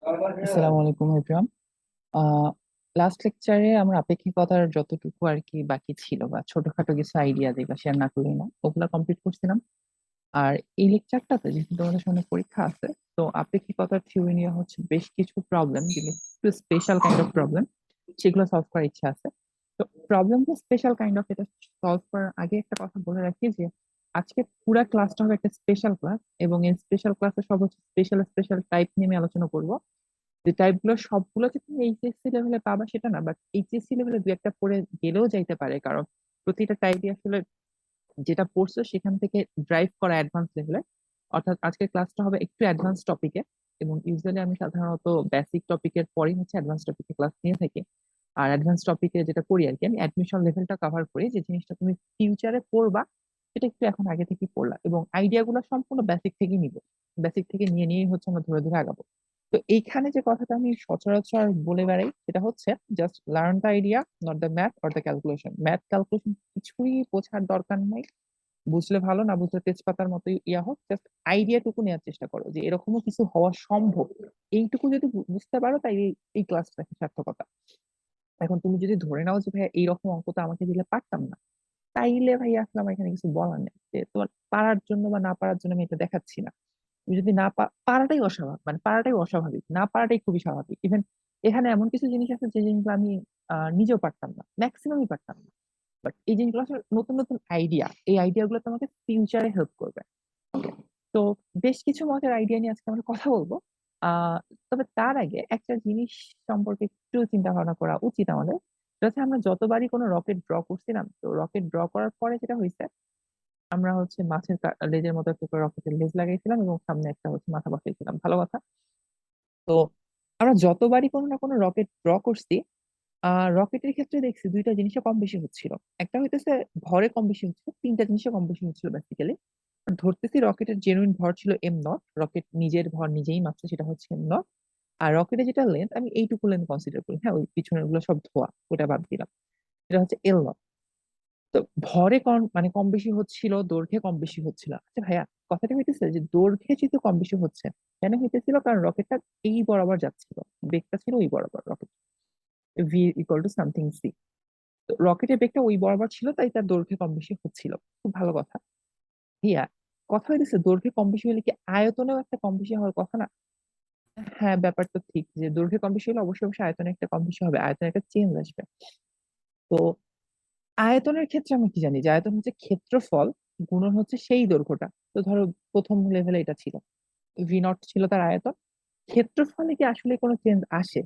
আসসালামু আলাইকুম এভরিওয়ান। আহ লাস্ট লেকচারে আমরা আপেক্ষিকতার যতটুকু আর কি বাকি ছিল বা ছোটখাটো কিছু আইডিয়া যেগুলো শেয়ার না করলেই না ওগুলা কমপ্লিট করছিলাম। আর এই লেকচারটাতে যেহেতু তোমাদের সামনে পরীক্ষা আছে, তো আপেক্ষিকতার থিওরি নিয়ে হচ্ছে বেশ কিছু প্রবলেম, যেগুলো একটু স্পেশাল কাইন্ড অফ প্রবলেম, সেগুলো সলভ করার ইচ্ছা আছে। তো প্রবলেমটা স্পেশাল কাইন্ড অফ, এটা সলভ করার আগে একটা কথা বলে রাখি যে আজকে পুরা ক্লাসটা হবে একটা স্পেশাল ক্লাস, এবং এই স্পেশাল ক্লাসে সব হচ্ছে স্পেশাল স্পেশাল টাইপ নিয়ে আমি আলোচনা করব। যে টাইপ গুলো সবগুলো যে তুমি এইচএসসি লেভেলে পাবা সেটা না, বাট এইচএসসি লেভেলে দু একটা পড়ে গেলেও যাইতে পারে, কারণ প্রতিটা টাইপই আসলে যেটা পড়ছো সেখান থেকে ড্রাইভ করা অ্যাডভান্স লেভেলে। অর্থাৎ আজকের ক্লাসটা হবে একটু অ্যাডভান্স টপিকে, এবং ইউজুয়ালি আমি সাধারণত বেসিক টপিকের পরেই হচ্ছে অ্যাডভান্স টপিকে ক্লাস নিয়ে থাকি। আর অ্যাডভান্স টপিকে যেটা করি আর কি, আমি অ্যাডমিশন লেভেলটা কভার করি, যে জিনিসটা তুমি ফিউচারে পড়বা সেটা একটু এখন আগে থেকে পড়লা, এবং আইডিয়া গুলো সম্পূর্ণ বেসিক থেকে নিব। বেসিক থেকে নিয়ে নিয়েই হচ্ছে আমরা ধরে ধরে আগাবো। তো এইখানে যে কথাটা আমি সচরাচর বলে বেড়াই সেটা হচ্ছে just learn the idea, not the math or the calculation. Math calculation কিছুই বোঝার দরকার নাই, বুঝলে ভালো, না বুঝলে তেজপাতার মতোই ইয়া হোক, জাস্ট আইডিয়াটুকু নেওয়ার চেষ্টা করো যে এরকমও কিছু হওয়া সম্ভব। এইটুকু যদি বুঝতে পারো, তাই এই ক্লাসটা সার্থকতা। এখন তুমি যদি ধরে নাও যে ভাইয়া এইরকম অঙ্ক তো আমাকে দিলে পারতাম না, তাইলে ভাই আসলে আমার এখানে কিছু বলার নেই, যে তোমার পারার জন্য বা না পারার জন্য আমি এটা দেখাচ্ছি না। তুমি যদি না পারাটাই অস্বাভাবিক, মানে পারাটাই অস্বাভাবিক, না পারাটাই খুবই স্বাভাবিক। ইভেন এখানে এমন কিছু জিনিস আছে যে জিনিসগুলো আমি নিজেও পারতাম না, ম্যাক্সিমামই পারতাম না। বাট এই জিনিসগুলো আসলে নতুন নতুন আইডিয়া, এই আইডিয়া গুলো তোমাকে ফিউচারে হেল্প করবে। ওকে, তো বেশ কিছু মজার আইডিয়া নিয়ে আজকে আমরা কথা বলবো। আহ তবে তার আগে একটা জিনিস সম্পর্কে একটু চিন্তা ভাবনা করা উচিত আমাদের। সেটা হচ্ছে আমরা যতবারই কোনো রকেট ড্র করছিলাম, তো রকেট ড্র করার পরে যেটা হয়েছে, আমরা হচ্ছে মাছের লেজের মতো একটা রকেটের লেজ লাগাইছিলাম এবং সামনে একটা হচ্ছে মাথা বসাইছিলাম, ভালো কথা। তো আমরা যতবারই কোনো না কোনো রকেট ড্র করছি, রকেটের ক্ষেত্রে দেখছি দুইটা জিনিসে কম বেশি হচ্ছিল। একটা হইতেছে ভরে কম বেশি হচ্ছিল, তিনটা জিনিসে কম বেশি হচ্ছিল বেসিক্যালি। ধরতেছি রকেটের জেনুইন ভর ছিল m0, রকেট নিজের ভর নিজেই মাপছে, সেটা হচ্ছে m0। আর রকেটের যেটা লেন্থ, আমি এইটুকু লেন্থ কনসিডার করি, হ্যাঁ ওই পিছনের গুলো সব ধোয়া, ওটা বাদ দিলাম, এটা হচ্ছে l0। তো ভরে কম মানে কম বেশি হচ্ছিল, দৈর্ঘ্যে কম বেশি হচ্ছিল। আচ্ছা ভাইয়া, কথাটা হইতেছে যে দৈর্ঘ্যে যেহেতু কম বেশি হচ্ছে, কেন হইতেছিল? কারণ রকেটটা এই বরাবর যাচ্ছিল, বেগটা ছিল ওই বরাবর, rocket V equal to something C. তো রকেটের বেগটা ওই বরাবর ছিল, তাই তার দৈর্ঘ্যে কম বেশি হচ্ছিল। খুব ভালো কথা। হিয়া, কথা হইতেছে দৈর্ঘ্যে কম বেশি হলে কি আয়তনেও একটা কম বেশি হওয়ার কথা না? হ্যাঁ, ব্যাপার তো ঠিক, যে দৈর্ঘ্যে কম বেশি হলে অবশ্যই অবশ্যই আয়তনে একটা কম বেশি হবে, আয়তনে একটা চেঞ্জ আসবে। তো আয়তনের ক্ষেত্রে আমরা কি জানি, যে আয়তন হচ্ছে ক্ষেত্রফল গুণন হচ্ছে সেই দৈর্ঘ্যটা। তো ধরো প্রথম লেভেলে এটা ছিল, v0 ছিল তার আয়তন। ক্ষেত্রফলে কি আসলে কোনো চেঞ্জ আসে?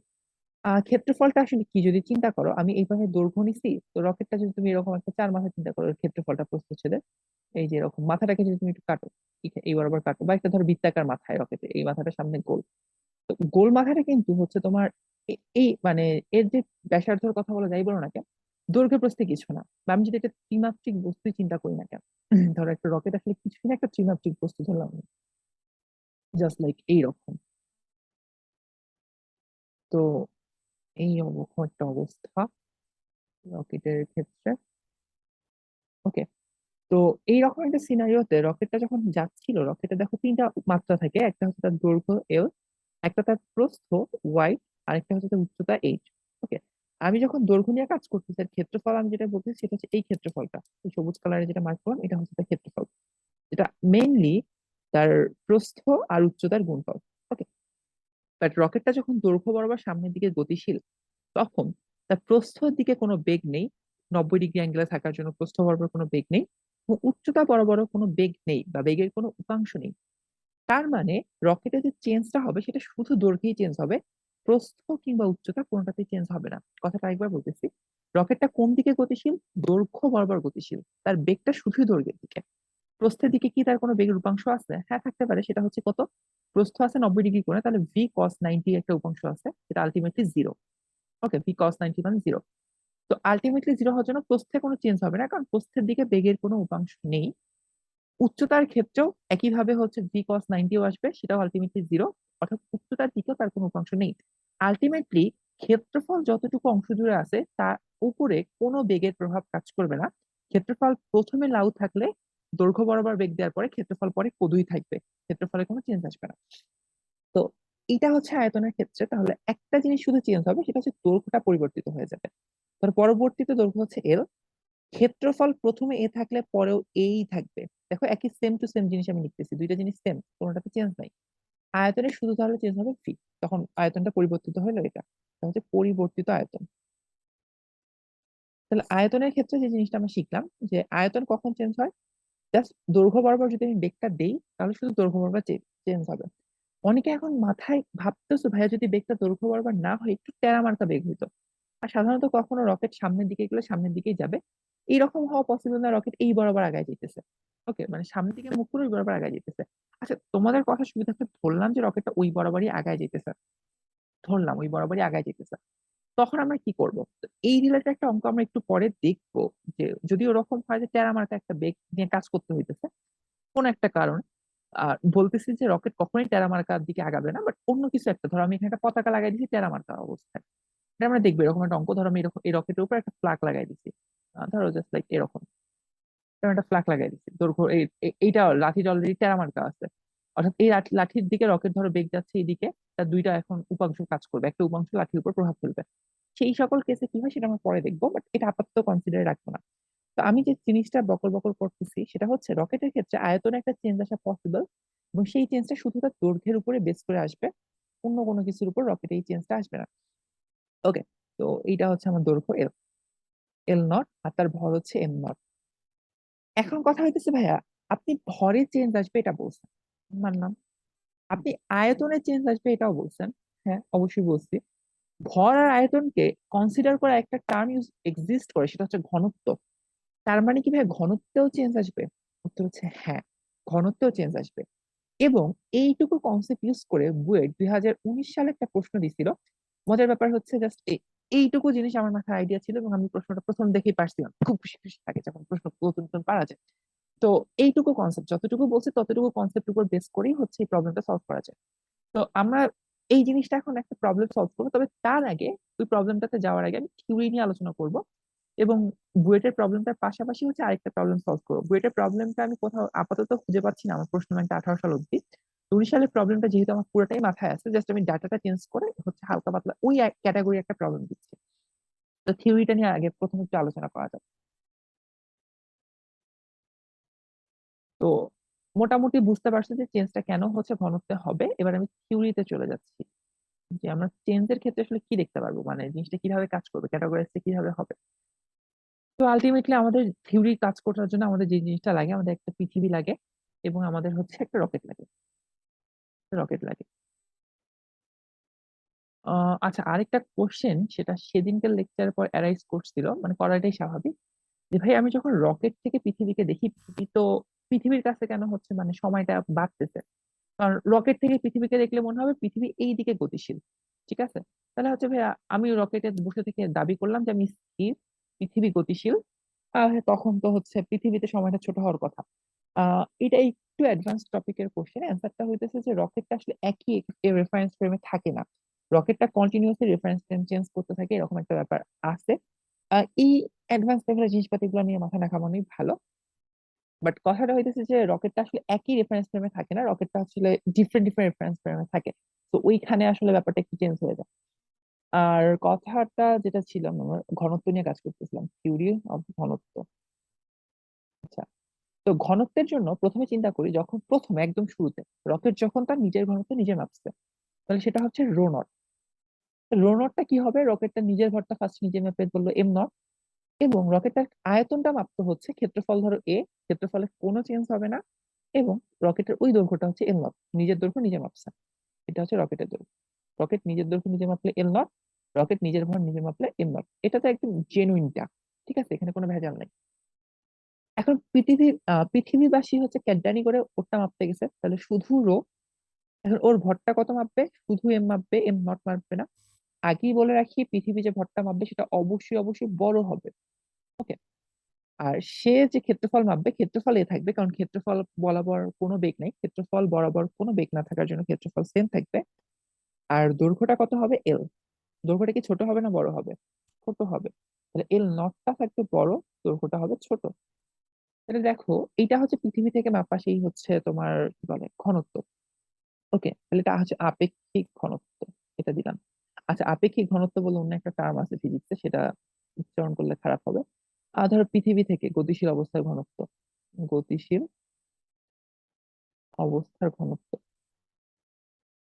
ক্ষেত্রফলটা আসলে কি যদি চিন্তা করো, আমি এইভাবে দৈর্ঘ্য নিছি, তো রকেটটা যদি তুমি এরকম একটা চার মাথা চিন্তা করো, এর ক্ষেত্রফলটা প্রস্থচ্ছেদের এই যে এরকম মাথাটাকে যদি তুমি একটু কাটো, এই বরাবর কাটো, বা একটা ধরো বৃত্তাকার মাথায় রকেটে এই মাথাটা সামনে গোল, তো গোল মাথাটা কিন্তু হচ্ছে তোমার এই মানে এর যে ব্যাসার্ধের কথা বলা যাই বলো না কেন, দৈর্ঘ্য প্রস্থে কিছু না। বা আমি যদি একটা ত্রিমাত্রিক বস্তু চিন্তা করি না কেন, ধরো একটা রকেট আসলে কিছুই না, একটা ত্রিমাত্রিক বস্তু ধরলাম, জাস্ট লাইক এইরকম। তো এই রকম একটা অবস্থা রকেটের ক্ষেত্রে। ওকে, তো এইরকম একটা সিনারিওতে রকেটটা যখন যাচ্ছিল, রকেটে দেখো তিনটা মাত্রা থাকে, একটা হচ্ছে তার দৈর্ঘ্য এল, একটা তার প্রস্থ ওয়াই, আর একটা হচ্ছে তার উচ্চতা এইচ। ওকে, আমি যখন দৈর্ঘ্য নিয়ে কাজ করতেছি, আর ক্ষেত্রফল আমি যেটা বলতেছি সেটা হচ্ছে এই ক্ষেত্রফলটা, এই সবুজ কালারে যেটা মার্ক করলাম, এটা হচ্ছে তার ক্ষেত্রফল, যেটা মেইনলি তার প্রস্থ আর উচ্চতার গুণফল। ওকে, বাট রকেটটা যখন দৈর্ঘ্য বরাবর সামনের দিকে গতিশীল, তখন তার প্রস্থের দিকে কোনো বেগ নেই, 90 ডিগ্রি অ্যাঙ্গেলে থাকার জন্য প্রস্থ বরাবর কোনো বেগ নেই, এবং উচ্চতা বরাবরও কোনো বেগ নেই বা বেগের কোনো উপাংশ নেই। তার মানে রকেটের যে চেঞ্জটা হবে সেটা শুধু দৈর্ঘ্যেই চেঞ্জ হবে, প্রস্থ কিংবা উচ্চতা কোনোটাতেই চেঞ্জ হবে না। কথাটা একবার বলতেছি, রকেটটা কোন দিকে গতিশীল? দৈর্ঘ্য বরাবর গতিশীল, তার বেগটা শুধু দৈর্ঘ্যের দিকে। প্রস্থের দিকে কি তার কোনো বেগের উপাংশ আছে? হ্যাঁ, থাকতে পারে, সেটা হচ্ছে কত? প্রস্থ আছে 90 ডিগ্রি কোণে, তাহলে v cos 90 একটা উপাংশ আছে, সেটা আলটিমেটলি জিরো। ওকে, v cos 90 মানে জিরো। তো আলটিমেটলি জিরো হওয়ার জন্য প্রস্থে কোনো চেঞ্জ হবে না, কারণ প্রস্থের দিকে বেগের কোনো উপাংশ নেই। উচ্চতার ক্ষেত্রেও একইভাবে হচ্ছে v cos 90ও আসবে, সেটাও আলটিমেটলি জিরো, অর্থাৎ উচ্চতার দিকেও তার কোনো উপাংশ নেই। আলটিমেটলি ক্ষেত্রফল যতটুকু অংশ জুড়ে আছে তার উপরে কোনো বেগের প্রভাব কাজ করবে না। ক্ষেত্রফল প্রথমে লাউ থাকলে দৈর্ঘ্য বরাবর বেগ দেওয়ার পরে ক্ষেত্রফল পরে কদুই থাকবে, ক্ষেত্রফলে কোনো চেঞ্জ আসবে না। তো এটা হচ্ছে আয়তনের ক্ষেত্রে, তাহলে একটা জিনিস শুধু চেঞ্জ হবে, সেটা হচ্ছে দৈর্ঘ্যটা পরিবর্তিত হয়ে যাবে। তার পরবর্তীতে দৈর্ঘ্য হচ্ছে এল। ক্ষেত্রফল প্রথমে এ থাকলে পরেও এই থাকবে। দেখো একই সেম টু সেম জিনিস আমি লিখতেছি, দুইটা জিনিস সেম, কোনোটাতে চেঞ্জ নাই। আয়তনের শুধু তাহলে চেঞ্জ হবে ফি, তখন আয়তনটা পরিবর্তিত হলো এটা হচ্ছে পরিবর্তিত আয়তন। তাহলে আয়তনের ক্ষেত্রে যে জিনিসটা আমরা শিখলাম, যে আয়তন কখন চেঞ্জ হয়, জাস্ট দৈর্ঘ্য বরাবর যদি আমি বেগটা দেই, তাহলে শুধু দৈর্ঘ্য বরাবর চেঞ্জ হবে। অনেকে এখন মাথায় ভাবতেছো, ভাইয়া যদি বেগটা দৈর্ঘ্য বরাবর না হয় একটু টেরা মার্কা বেগ হইতো। আর সাধারণত কখনো রকেট সামনের দিকে গেলে সামনের দিকেই যাবে, এইরকম হওয়া পসিবল না রকেট এই বরাবর আগায় যেতেছে। ওকে, মানে সামনের দিকে মুখ করে ওই বরাবর আগায় যেতেছে। আচ্ছা, তোমাদের কথা সুবিধার্থে ধরলাম যে রকেটটা ওই বরাবরই আগায় যেতেছে, ধরলাম ওই বরাবরই আগায় যেতেছে। তখন আমরা কি করব? তো এই রিলেটেড একটা অঙ্ক আমরা একটু পরে দেখবো, যে যদি ওরকম হয় যে টেরা মার্কা একটা বেগ নিয়ে কাজ করতে হইতেছে কোন একটা কারণ, আর বলতেছি যে রকেট কখনোই টেরা মার্কার দিকে আগাবে না, বাট অন্য কিছু একটা, ধরো আমি এখানে একটা পতাকা লাগাই দিচ্ছি টেরা মার্কা অবস্থায়, এটা আমরা দেখবো। এরকম একটা অঙ্ক, ধরো আমি এরকম এই রকেটের উপর একটা ফ্ল্যাগ লাগাই দিচ্ছি, ধরো জাস্ট লাইক এরকম এরকম একটা ফ্ল্যাগ লাগাই দিচ্ছি, দৈর্ঘ্য এইটা লাঠির অলরেডি টেরা মার্কা আছে। অর্থাৎ এই লাঠির দিকে রকেট ধরো বেগ যাচ্ছে এইদিকে, তার দুইটা এখন উপাংশ কাজ করবে, একটা উপাংশ লাঠির উপর প্রভাব ফেলবে। সেই সকল কেসে কি হয় সেটা আমরা পরে দেখবো, বাট এটা আপাতত কনসিডারে রাখবো না। তো আমি যে জিনিসটা বকর বকর করতেছি সেটা হচ্ছে রকেটের ক্ষেত্রে আয়তনে একটা চেঞ্জ আসা পসিবল, এবং সেই চেঞ্জটা শুধু তার দৈর্ঘ্যের উপরে বেস করে আসবে, অন্য কোনো কিছুর উপর রকেটে এই চেঞ্জটা আসবে না। ওকে, তো এইটা হচ্ছে আমার দৈর্ঘ্য এল, এল নট, আর তার ভর হচ্ছে এম নট। এখন কথা হইতেছে ভাইয়া, আপনি ভরে চেঞ্জ আসবে এটা বলছেন, মানলাম। আপনি আয়তনে চেঞ্জ আসবে এটাও বলছেন, হ্যাঁ অবশ্যই বলছি। ভর আর আয়তনকে কনসিডার করা একটা টার্ম এক্সিস্ট করে, সেটা হচ্ছে ঘনত্ব। তার মানে কি ভাই ঘনত্বেও চেঞ্জ আসবে? উত্তর হচ্ছে হ্যাঁ, ঘনত্বেও চেঞ্জ আসবে। এবং এইটুকু কনসেপ্ট ইউজ করে বুয়েট 2019 সালে একটা প্রশ্ন দিছিল। মজার ব্যাপার হচ্ছে জাস্ট এইটুকু জিনিস আমার মাথায় আইডিয়া ছিল, এবং আমি প্রশ্নটা প্রথম দেখেই পারছিলাম। খুব খুশি খুশি লাগে যখন প্রশ্ন নতুন নতুন পারা যায়। তো এইটুকু কনসেপ্ট যতটুকু বলছে ততটুকু কনসেপ্ট উপর বেস করেই হচ্ছে এই প্রবলেমটা সলভ করা যায়। তো আমরা এই জিনিসটা এখন একটা প্রবলেম সলভ করবো, তবে তার আগে ওই প্রবলেমটাতে যাওয়ার আগে আমি থিওরি নিয়ে আলোচনা করব। এবং বুয়েটের প্রবলেমটার পাশাপাশি হচ্ছে আরেকটা প্রবলেম সলভ করবো। বুয়েটের প্রবলেমটা আমি কোথাও আপাতত খুঁজে পাচ্ছি না, আমার প্রশ্ন ব্যাংকটা 18 সাল অব্দি। 19 সালের প্রবলেমটা যেহেতু আমার পুরোটাই মাথায় আছে, জাস্ট আমি ডাটাটা চেঞ্জ করে হচ্ছে হালকা পাতলা ওই ক্যাটাগরি একটা প্রবলেম দিচ্ছি। তো থিওরিটা নিয়ে আগে প্রথমে একটু আলোচনা করা যাক। তো মোটামুটি বুঝতে পারছো যে চেঞ্জটা কেন হচ্ছে ঘনত্বে হবে। এবার আমি থিওরিতে চলে যাচ্ছি, যে আমরা চেঞ্জের ক্ষেত্রে আসলে কি দেখতে পারবো, মানে জিনিসটা কিভাবে কাজ করবে, ক্যাটাগরাইজটা কিভাবে হবে। তো আলটিমেটলি আমাদের থিওরি কাজ করার জন্য আমাদের যে জিনিসটা লাগে, আমাদের একটা পৃথিবী লাগে, এবং আমাদের হচ্ছে একটা রকেট লাগে, রকেট লাগে। আচ্ছা, আরেকটা কোশ্চেন, সেটা সেদিনকার লেকচারের পর অ্যারাইজ করছিল, মানে করাটাই স্বাভাবিক, যে ভাই আমি যখন রকেট থেকে পৃথিবীকে দেখি, পৃথিবী তো পৃথিবীর কাছে কেন হচ্ছে মানে সময়টা বাড়তেছে। কারণ রকেট থেকে পৃথিবীকে দেখলে মনে হবে পৃথিবী এই দিকে গতিশীল, ঠিক আছে। তাহলে হচ্ছে ভাইয়া আমি রকেটে বসে থেকে দাবি করলাম যে আমি স্থির, পৃথিবী গতিশীল, তখন তো হচ্ছে পৃথিবীতে সময়টা ছোট হওয়ার কথা। এটা একটু অ্যাডভান্স টপিকের কোশ্চেন, অ্যান্সারটা হইতেছে যে রকেটটা আসলে একই রেফারেন্স ফ্রেমে থাকে না, রকেটটা কন্টিনিউয়াসলি রেফারেন্স ফ্রেম চেঞ্জ করতে থাকে, এরকম একটা ব্যাপার আছে। এই অ্যাডভান্স লেভেলের জিনিসপাতিগুলো নিয়ে মাথা না ঘামানোই ভালো। বাট কথাটা হইতেছে যে রকেটটা আসলে একই রেফারেন্স ফ্রেমে থাকে না, রকেটটা আসলে ডিফারেন্ট ডিফারেন্ট রেফারেন্স ফ্রেমে থাকে। তো ওইখানে আসলে ব্যাপারটা একটু চেঞ্জ হয়ে যায়। আর কথাটা যেটা ছিল, আমরা ঘনত্ব নিয়ে কাজ করতেছিলাম, থিওরি অফ ঘনত্ব। আচ্ছা, তো ঘনত্বের জন্য প্রথমে চিন্তা করি, যখন প্রথমে একদম শুরুতে রকেট যখন তার নিজের ঘনত্ব নিজে মাপছে, তাহলে সেটা হচ্ছে রো নট। রো নটটা কি হবে, রকেটটা নিজের ভরটা ফার্স্ট নিজে মেপে বললো এম নট, এবং রকেটটার আয়তনটা মাপতে হচ্ছে ক্ষেত্রফল ধরো এ, ক্ষেত্রফলে কোনো চেঞ্জ হবে না, এবং রকেটের ওই দৈর্ঘ্যটা হচ্ছে এল নট, নিজের দৈর্ঘ্য নিজে মাপছে। এটা হচ্ছে রকেটের দৈর্ঘ্য। রকেট নিজের দৈর্ঘ্য নিজে মাপলে এল নট, রকেট নিজের ভর নিজে মাপলে এম নট। এটা তো একদম জেনুইনটা, ঠিক আছে, এখানে কোনো ভেজাল নাই। এখন পৃথিবীবাসী হচ্ছে ক্যাডানি করে ওরটা মাপতে গেছে, তাহলে শুধু রো। এখন ওর ভরটা কত মাপবে, শুধু এম মাপবে, এম নট মাপবে না। আগেই বলে রাখি, পৃথিবী যে ভরটা মাপবে সেটা অবশ্যই অবশ্যই বড় হবে। ওকে, আর সে যে ক্ষেত্রফল মাপবে, ক্ষেত্রফল এ থাকবে, কারণ ক্ষেত্রফল বরাবর কোনো বেগ নাই, ক্ষেত্রফল বরাবর কোনো বেগ না থাকার জন্য ক্ষেত্রফল সেম থাকবে। আর দৈর্ঘ্যটা কত হবে, এল। দৈর্ঘ্যটা কি ছোট হবে না বড় হবে? ছোট হবে। তাহলে এল নটটা থাকবে বড়, দৈর্ঘ্যটা হবে ছোট। তাহলে দেখো, এইটা হচ্ছে পৃথিবী থেকে মাপা সেই হচ্ছে তোমার কি বলে ঘনত্ব। ওকে, তাহলে এটা হচ্ছে আপেক্ষিক ঘনত্ব, এটা দিলাম। আচ্ছা, আপেক্ষিক ঘনত্ব বলে অন্য একটা টার্ম আছে ফিজিক্সে, সেটা উচ্চারণ করলে খারাপ হবে। ধরো পৃথিবী থেকে গতিশীল অবস্থার ঘনত্ব, গতিশীল অবস্থার ঘনত্ব।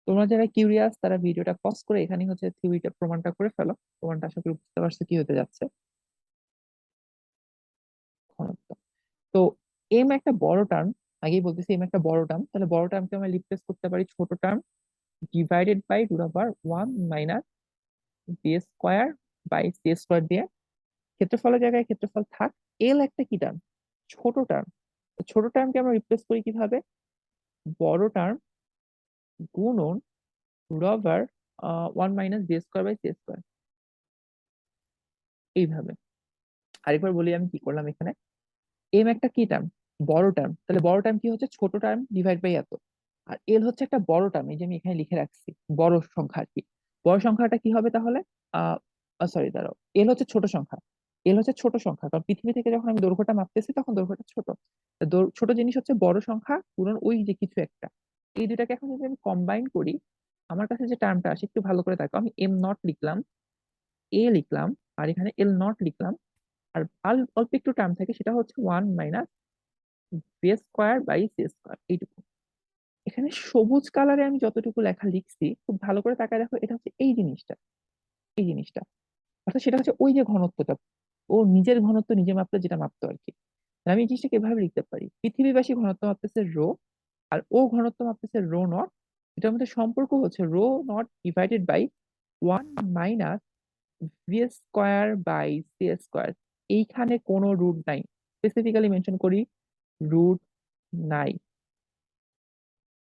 তোমরা যারা কিউরিয়াস তারা ভিডিওটা পজ করে এখানে হচ্ছে থিওরিটা প্রমাণটা করে ফেলো। প্রমাণটা আশা করি বুঝতে পারছো কি হতে যাচ্ছে। ঘনত্ব, তো এম একটা বড় টার্ম, আগেই বলতেছি এম একটা বড় টার্ম, তাহলে বড় টার্মকে আমরা রিপ্লেস করতে পারি ছোট term divided by root over 1 - B square by C square দিয়ে। ক্ষেত্রফলের জায়গায় ক্ষেত্রফল থাক। এল একটা কি টার্ম? ছোট টার্ম। ছোট টার্মকে আমরা রিপ্লেস করি কিভাবে? বড় টার্ম গুণন root over 1 - B square by C square, এইভাবে। আরেকবার বলি আমি কি করলাম এখানে। এম একটা কি টার্ম? বড় টার্ম, তাহলে বড় টার্ম কি হচ্ছে? ছোট টার্ম ডিভাইড বাই এত। আর এল হচ্ছে একটা বড় টার্ম, এই যে আমি এখানে লিখে রাখছি বড় সংখ্যা আর কি। বড় সংখ্যাটা কি হবে তাহলে? আহ সরি, দাঁড়াও, এল হচ্ছে ছোট সংখ্যা। এল হচ্ছে ছোট সংখ্যা, কারণ পৃথিবী থেকে যখন আমি দৈর্ঘ্যটা মাপতেছি তখন দৈর্ঘ্যটা ছোট। তো ছোট জিনিস হচ্ছে বড় সংখ্যা পূরণ ওই যে কিছু একটা। এই দুটাকে এখন যদি আমি কম্বাইন করি, আমার কাছে যে টার্মটা আসে একটু ভালো করে দেখো। আমি এম নট লিখলাম, এ লিখলাম, আর এখানে এল নট লিখলাম। আর অল্প একটু টার্ম থাকে, সেটা হচ্ছে 1 - B square by C square, এইটুকু। এখানে সবুজ কালারে আমি যতটুকু লেখা লিখছি খুব ভালো করে তাকায় দেখো, এটা হচ্ছে এই জিনিসটা, এই জিনিসটা। অর্থাৎ সেটা হচ্ছে ওই যে ঘনত্বটা, ও নিজের ঘনত্ব নিজে মাপলো, যেটা মাপতো আর কি। আমি এই জিনিসটাকে এভাবে লিখতে পারি, পৃথিবীবাসী ঘনত্ব মাপতেছে রো, আর ও ঘনত্ব মাপতেছে রো নট। এটার মধ্যে সম্পর্ক হচ্ছে rho naught divided by 1 - B square by C square. এইখানে কোনো রুট নাই, স্পেসিফিক্যালি মেনশন করি, রুট নাই।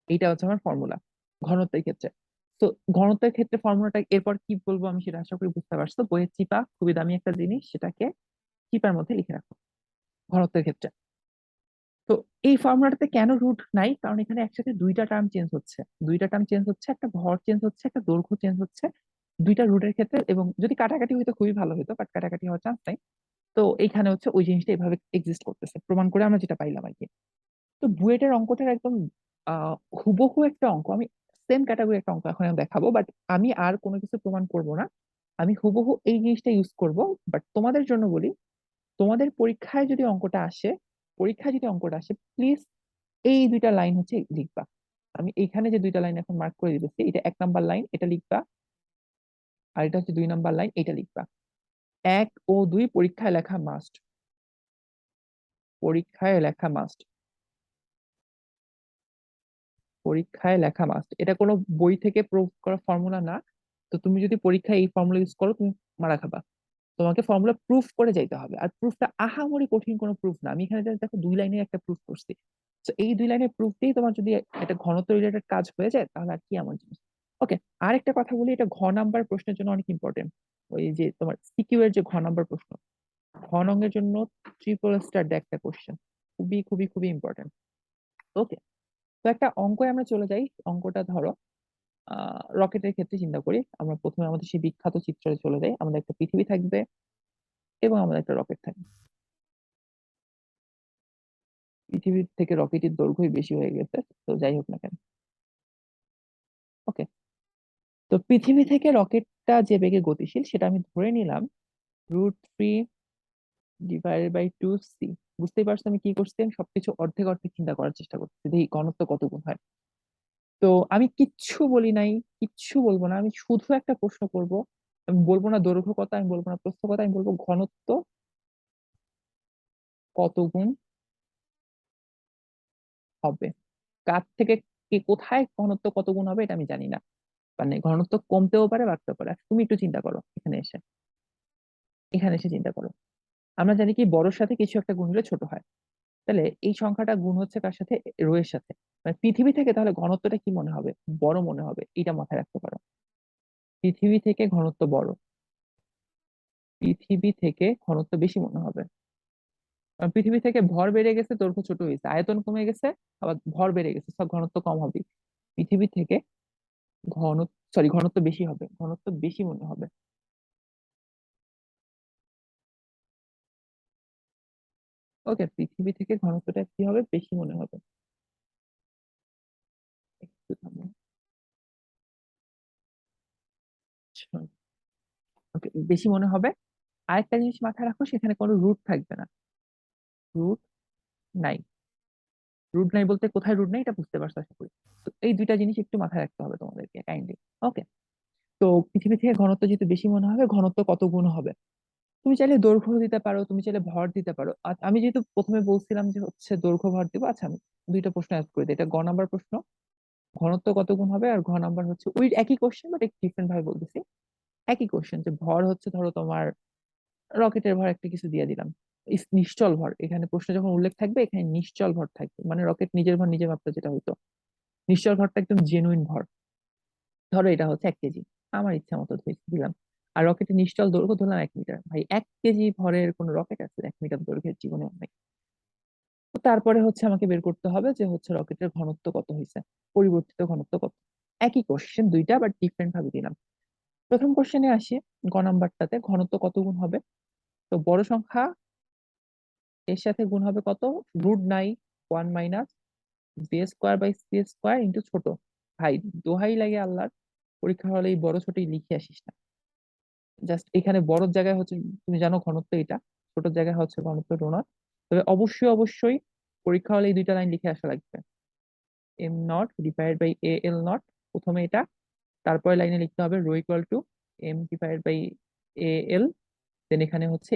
এইটা হচ্ছে আমার ফর্মুলা ঘনত্বের ক্ষেত্রে। তো ঘনত্বের ক্ষেত্রে ফর্মুলাটা এরপর কি বলবো আমি সেটা আশা করি বুঝতে পারছো। বইয়ের চিপা খুবই দামি একটা জিনিস, সেটাকে চিপার মধ্যে লিখে রাখো ঘনত্বের ক্ষেত্রে। তো এই ফর্মুলাটাতে কেন রুট নাই? কারণ এখানে একসাথে দুইটা টার্ম চেঞ্জ হচ্ছে, দুইটা টার্ম চেঞ্জ হচ্ছে, একটা ভর চেঞ্জ হচ্ছে, একটা দৈর্ঘ্য চেঞ্জ হচ্ছে, দুইটা রুটের ক্ষেত্রে। এবং যদি কাটাকাটি হইতো খুবই ভালো হতো, বাট কাটাকাটি হওয়ার চান্স নাই। তো এইখানে হচ্ছে ওই জিনিসটা এভাবে এক্সিস্ট করতেছে, প্রমাণ করে আমরা যেটা পাইলাম আর কি। তো বুয়েটের অঙ্কটার একদম হুবহু একটা অঙ্ক, আমি সেম ক্যাটাগরি একটা অঙ্ক এখন আমি দেখাবো, বাট আমি আর কোনো কিছু প্রমাণ করব না। আমি হুবহু এই জিনিসটা ইউজ করব। বাট তোমাদের জন্য বলি, তোমাদের পরীক্ষায় যদি অঙ্কটা আসে, প্লিজ এই দুইটা লাইন হচ্ছে লিখবা। আমি এইখানে যে দুইটা লাইন এখন মার্ক করে দিতেছি, এটা 1 নাম্বার লাইন, এটা লিখবা। আর এটা হচ্ছে 2 নাম্বার লাইন, এটা লিখবা। 1 ও 2 পরীক্ষায় লেখা মাস্ট, পরীক্ষায় লেখা মাস্ট, পরীক্ষায় লেখা মাস্ট। এটা কোনো বই থেকে প্রুভ করা ফর্মুলা না। তো তুমি যদি পরীক্ষায় এই ফর্মুলা ইউজ করো, তুমি মারা খাবা। তোমাকে ফর্মুলা প্রুফ করে যাইতে হবে, আর প্রুফটা আহামরি কঠিন কোনো প্রুফ না। আমি এখানে just দেখো 2 লাইনে একটা প্রুফ করছি। তো এই 2 লাইনের প্রুফ দিয়ে তোমার যদি একটা ঘনত্ব রিলেটেড কাজ হয়ে যায়, তাহলে আর কি এমন জিনিস। ওকে, আর একটা কথা বলি, এটা ঘ নাম্বার প্রশ্নের জন্য অনেক ইম্পর্টেন্ট। ওই যে তোমার সিকিউ এর যে ঘ নাম্বার প্রশ্ন, ঘ নঙ্গের জন্য ট্রিপল স্টার একটা কোশ্চেন, খুবই খুবই খুবই ইম্পর্টেন্ট। ওকে, তো একটা অঙ্কে আমরা চলে যাই। অঙ্কটা ধরো রকেটের ক্ষেত্রে চিন্তা করি। আমরা প্রথমে আমাদের সেই বিখ্যাত চিত্রে চলে যাই। আমাদের একটা পৃথিবী থাকবে এবং আমাদের একটা রকেট থাকবে। পৃথিবীর থেকে রকেটের দৈর্ঘ্যই বেশি হয়ে গেছে, তো যাই হোক না কেন। ওকে, তো পৃথিবী থেকে রকেটটা যে বেগে গতিশীল সেটা আমি ধরে নিলাম √3 / 2c। বুঝতেই পারছো আমি কি করছি? আমি সবকিছু অর্ধেক অর্ধেক চিন্তা করার চেষ্টা করছি, দেখি ঘনত্ব কত গুণ হয়। তো আমি কিচ্ছু বলি নাই, কিচ্ছু বলবো না, আমি শুধু একটা প্রশ্ন করব। আমি বলবো না দৈর্ঘ্য কত, আমি বলবো না প্রস্থ কত, আমি বলবো ঘনত্ব কত গুণ হবে। কার থেকে কোথায় ঘনত্ব কত গুণ হবে এটা আমি জানি না। মানে ঘনত্ব কমতেও পারে বাড়তেও পারে। তুমি একটু চিন্তা করো, এখানে এসে চিন্তা করো। আমরা জানি কি বড়র সাথে কিছু একটা গুণ হলে ছোট হয়। তাহলে এই সংখ্যাটা গুণ হচ্ছে কার সাথে? রো এর সাথে। মানে পৃথিবী থেকে তাহলে ঘনত্বটা কি মনে হবে? বড় মনে হবে, এটা মাথায় রাখতে পারো। পৃথিবী থেকে ঘনত্ব বড়, পৃথিবী থেকে ঘনত্ব বেশি মনে হবে। কারণ পৃথিবী থেকে ভর বেড়ে গেছে, দৈর্ঘ্য ছোট হয়েছে, আয়তন কমে গেছে, আবার ভর বেড়ে গেছে, সব ঘনত্ব কম হবে। পৃথিবী থেকে ঘন ঘনত্ব বেশি হবে, ঘনত্ব বেশি মনে হবে। ওকে, পৃথিবী থেকে ঘনত্বটা কি হবে? বেশি মনে হবে। একটু থামো। ওকে, বেশি মনে হবে। আরেকটা জিনিস মাথায় রাখো, সেখানে কোনো রুট থাকবে না। রুট নাই। রুট নাই বলতে কোথায় রুট নাই এটা বুঝতে পারছো আশা করি। তো এই দুইটা জিনিস একটু মাথায় রাখতে হবে তোমাদেরকে কাইন্ডলি। ওকে। তো পৃথিবী থেকে ঘনত্ব যেহেতু বেশি মনে হবে, ঘনত্ব কত গুণ হবে? তুমি চাইলে দৈর্ঘ্য দিতে পারো, তুমি চাইলে ভর দিতে পারো। আর আমি যেহেতু প্রথমে বলছিলাম যে হচ্ছে দৈর্ঘ্য ভর দিব, আচ্ছা আমি দুইটা প্রশ্ন অ্যাড করে দিই। এটা গ নাম্বার প্রশ্ন, ঘনত্ব কত গুণ হবে, আর ঘ নাম্বার হচ্ছে ওই একই কোশ্চেন বাট একটু ডিফারেন্ট ভাবে বলতেছি। একই কোশ্চেন, যে ভর হচ্ছে ধরো তোমার রকেটের ভর একটা কিছু দিয়ে দিলাম, নিশ্চল ভর। এখানে প্রশ্ন যখন উল্লেখ থাকবে এখানে নিশ্চল ভর থাকবে, মানে রকেট নিজের ভর নিজে মাপতে যেটা হইতো, নিশ্চল ভরটা একদম জেনুইন ভর। ধরো এটা হচ্ছে 1 কেজি, আমার ইচ্ছা মতো দিলাম। আর রকেটের নিশ্চল দৈর্ঘ্য ধরলাম 1 মিটার। ভাই 1 কেজি ভরের কোন রকেট আছে 1 মিটার দৈর্ঘ্যের? জীবনে অনেক। তো তারপরে হচ্ছে আমাকে বের করতে হবে যে হচ্ছে রকেটের ঘনত্ব কত হয়েছে, পরিবর্তিত ঘনত্ব কত। একই কোশ্চেন দুইটা বাট ডিফারেন্ট ভাবে দিলাম। প্রথম কোশ্চেনে আসি, গ নাম্বারটাতে ঘনত্ব কত গুণ হবে। তো বড় সংখ্যা এর সাথে গুণ হবে কত? √9 1 minus B square by C square into ছোট। ভাই দোহাই লাগে আল্লাহর, পরীক্ষা হলে এই বড় ছোটই লিখে আসিস না। জাস্ট এখানে বড় জায়গায় হচ্ছে, তুমি জানো ঘনত্ব এটা, ছোট জায়গায় হচ্ছে ঘনত্ব ⍴0। তবে অবশ্যই অবশ্যই পরীক্ষা হলে এই দুইটা লাইন লিখে আসা লাগবে। m0 ডিভাইড বাই al0, প্রথমে এটা। তারপরে লাইনে লিখতে হবে ρ equal to m divide by al। Then এখানে হচ্ছে